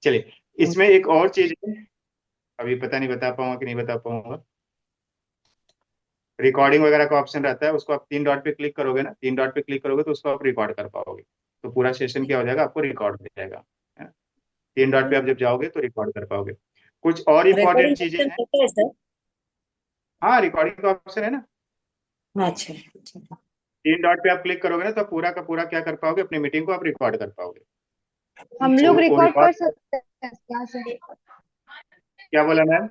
चलिए, इसमें एक और चीज है, अभी पता नहीं बता पाऊंगा कि नहीं बता पाऊंगा। रिकॉर्डिंग वगैरह का ऑप्शन रहता है, उसको आप तीन डॉट पे क्लिक करोगे ना, तीन डॉट पे क्लिक करोगे तो उसको आप रिकॉर्ड कर पाओगे, तो पूरा सेशन क्या हो जाएगा, आपको रिकॉर्ड हो जाएगा, है ना? तीन डॉट पे आप जब जाओगे तो रिकॉर्ड कर पाओगे। कुछ और इंपॉर्टेंट रिकॉर्डिंग चीजें ऑप्शन हैं। होता है सर? हाँ, रिकॉर्डिंग का ऑप्शन है ना। अच्छा अच्छा। तीन डॉट पे आप क्लिक करोगे ना तो पूरा का पूरा क्या कर पाओगे, अपनी मीटिंग को आप रिकॉर्ड कर पाओगे। हम लोग वो रिकॉर्ड कर रिकॉर्ड, सकते हैं यहाँ से? क्या बोला मैम?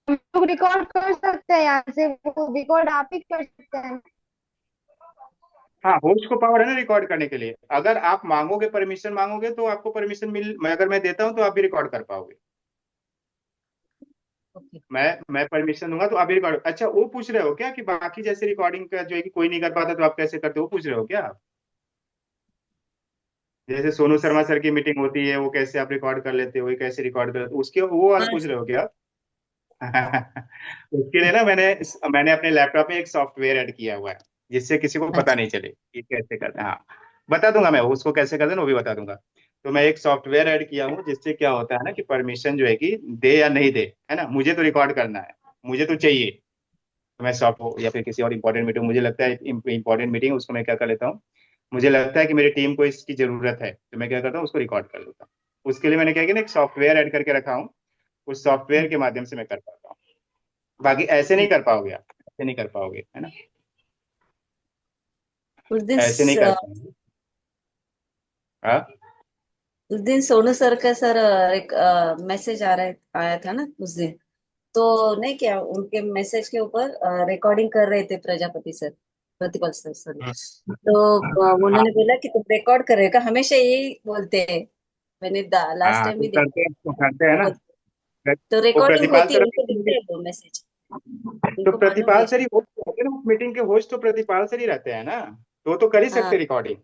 हम लोग रिकॉर्ड कर सकते हैं यहाँ से, वो रिकॉर्ड आप ही कर सकते हैं। हाँ, होस्ट को पावर है ना रिकॉर्ड करने के लिए, अगर आप मांगोगे, परमिशन मांगोगे तो आपको परमिशन मिल, अगर मैं देता हूँ तो आप भी रिकॉर्ड कर पाओगे। ओके। मैं परमिशन दूंगा तो आप भी रिकॉर्ड, अच्छा वो पूछ रहे हो क्या कि बाकी जैसे रिकॉर्डिंग का जो है कि कोई नहीं कर पाता तो आप कैसे करते हो, वो पूछ रहे हो क्या आप? जैसे सोनू शर्मा सर की मीटिंग होती है, वो कैसे आप रिकॉर्ड कर लेते हो, ये कैसे रिकॉर्ड कर लेते हो, उसके वो वाला हाँ पूछ सर। रहे हो क्या? उसके लिए ना मैंने मैंने अपने लैपटॉप में एक सॉफ्टवेयर ऐड किया हुआ है, जिससे किसी को पता अच्छा नहीं चले कि कैसे करते हैं। हाँ, बता दूंगा मैं उसको कैसे करते हैं ना, वो भी बता दूंगा। तो मैं एक सॉफ्टवेयर ऐड किया हूँ, जिससे क्या होता है ना कि परमिशन जो है कि दे या नहीं दे, है ना, मुझे तो रिकॉर्ड करना है, मुझे तो चाहिए। तो मैं सॉफ्ट हो या फिर किसी और इंपॉर्टेंट मीटिंग, मुझे लगता है इंपॉर्टेंट मीटिंग, उसको मैं क्या कर लेता हूँ, मुझे लगता है कि मेरी टीम को इसकी जरूरत है, तो मैं क्या करता हूँ, उसको रिकॉर्ड कर लेता हूँ। उसके लिए मैंने क्या किया ना, एक सॉफ्टवेयर ऐड करके रखा हूँ, उस सॉफ्टवेयर के माध्यम से मैं कर पाता हूँ। बाकी ऐसे नहीं कर पाओगे आप, ऐसे नहीं कर पाओगे, है ना, उस दिन ऐसे नहीं कर पाओगे। हाँ उस दिन सोनू सर का सर एक मैसेज आया था ना उस दिन। तो नहीं क्या उनके मैसेज के ऊपर रिकॉर्डिंग कर रहे थे प्रजापति सर, प्रतिपल सर सॉरी। तो हाँ उन्होंने बोला कि तुम रिकॉर्ड कर रहे हो क्या, हमेशा यही बोलते हैं। मैंने लास्ट हाँ, टाइम भी देखा, तो करते हैं ना। बोलते। तो वो रिकॉर्डिंग प्रतिपाल होती है, सर, उनको दिखता है वो मैसेज, तो उनको मालूम प्रतिपाल है। सर ही होस्ट रहते हैं ना, उस मीटिंग के होस्ट तो प्रतिपाल सर ही रहते हैं ना, तो वो तो कर ही हाँ सकते रिकॉर्डिंग।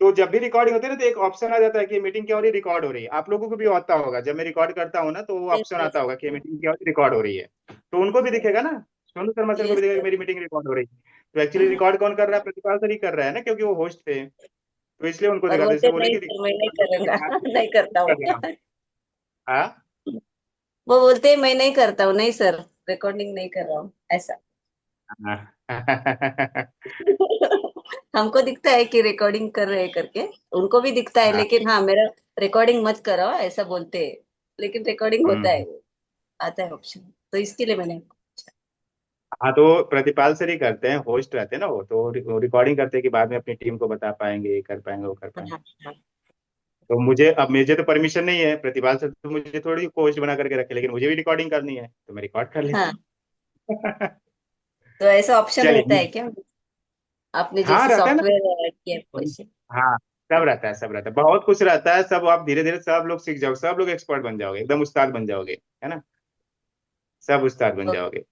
तो जब भी रिकॉर्डिंग होती है ना तो एक ऑप्शन आ जाता है कि मीटिंग क्या हो रही है, रिकॉर्ड हो रही है, आप लोगों को भी आता होगा, जब मैं रिकॉर्ड करता हूँ ना तो वो यस ऑप्शन यस आता होगा कि मीटिंग क्या हो रही है, रिकॉर्ड हो रही है, तो उनको भी दिखेगा ना, सोनू शर्मा सर को भी यस दिखेगा कि सर। मेरी मीटिंग रिकॉर्ड हो रही है। तो एक्चुअली रिकॉर्ड कौन कर रहा है, प्रतिपाल सर ही कर रहा है ना, क्योंकि वो होस्ट थे, तो इसलिए उनको और दिखा, जैसे बोलते बोले नहीं कि सर मैं नहीं करूंगा नहीं करता कर हूँ। रहा हूँ। हाँ वो बोलते हैं मैं नहीं करता हूँ, नहीं सर रिकॉर्डिंग नहीं कर रहा हूँ ऐसा। हाँ। हमको दिखता है कि रिकॉर्डिंग कर रहे हैं करके, उनको भी दिखता है, हाँ, लेकिन हाँ मेरा रिकॉर्डिंग मत करो ऐसा बोलते हैं, लेकिन रिकॉर्डिंग होता है, हम्म। वो आता है ऑप्शन, तो इसके लिए मैंने। हाँ, तो प्रतिपाल सर ही करते हैं, होस्ट रहते हैं ना, वो तो रिकॉर्डिंग करते हैं कि बाद में अपनी टीम को बता पाएंगे, ये कर पाएंगे, वो कर हाँ पाएंगे। हाँ हाँ। तो मुझे तो परमिशन नहीं है, प्रतिपाल सर तो मुझे थोड़ी होस्ट बना करके रखे, लेकिन मुझे भी रिकॉर्डिंग करनी है तो मैं रिकॉर्ड कर हाँ, लेता हूँ। तो ऐसा ऑप्शन रहता चलिए। है क्या, आपने हाँ जैसे रहता है ना। सॉफ्टवेयर किया वैसे? हाँ, सब रहता है, सब रहता है, बहुत कुछ रहता है, सब आप धीरे धीरे सब लोग सीख जाओगे, सब लोग एक्सपर्ट बन जाओगे, एकदम उस्ताद बन जाओगे, है ना, सब उस्ताद बन ओके। जाओगे।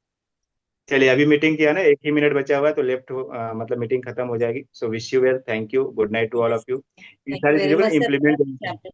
चलिए, अभी मीटिंग किया ना, एक ही मिनट बचा हुआ है तो लेफ्ट हो, मतलब मीटिंग खत्म हो जाएगी। So wish you well, thank you, good night to all of you. इन थैंक यू सारी वेरी चीजों को मच सर, इम्प्लीमेंट,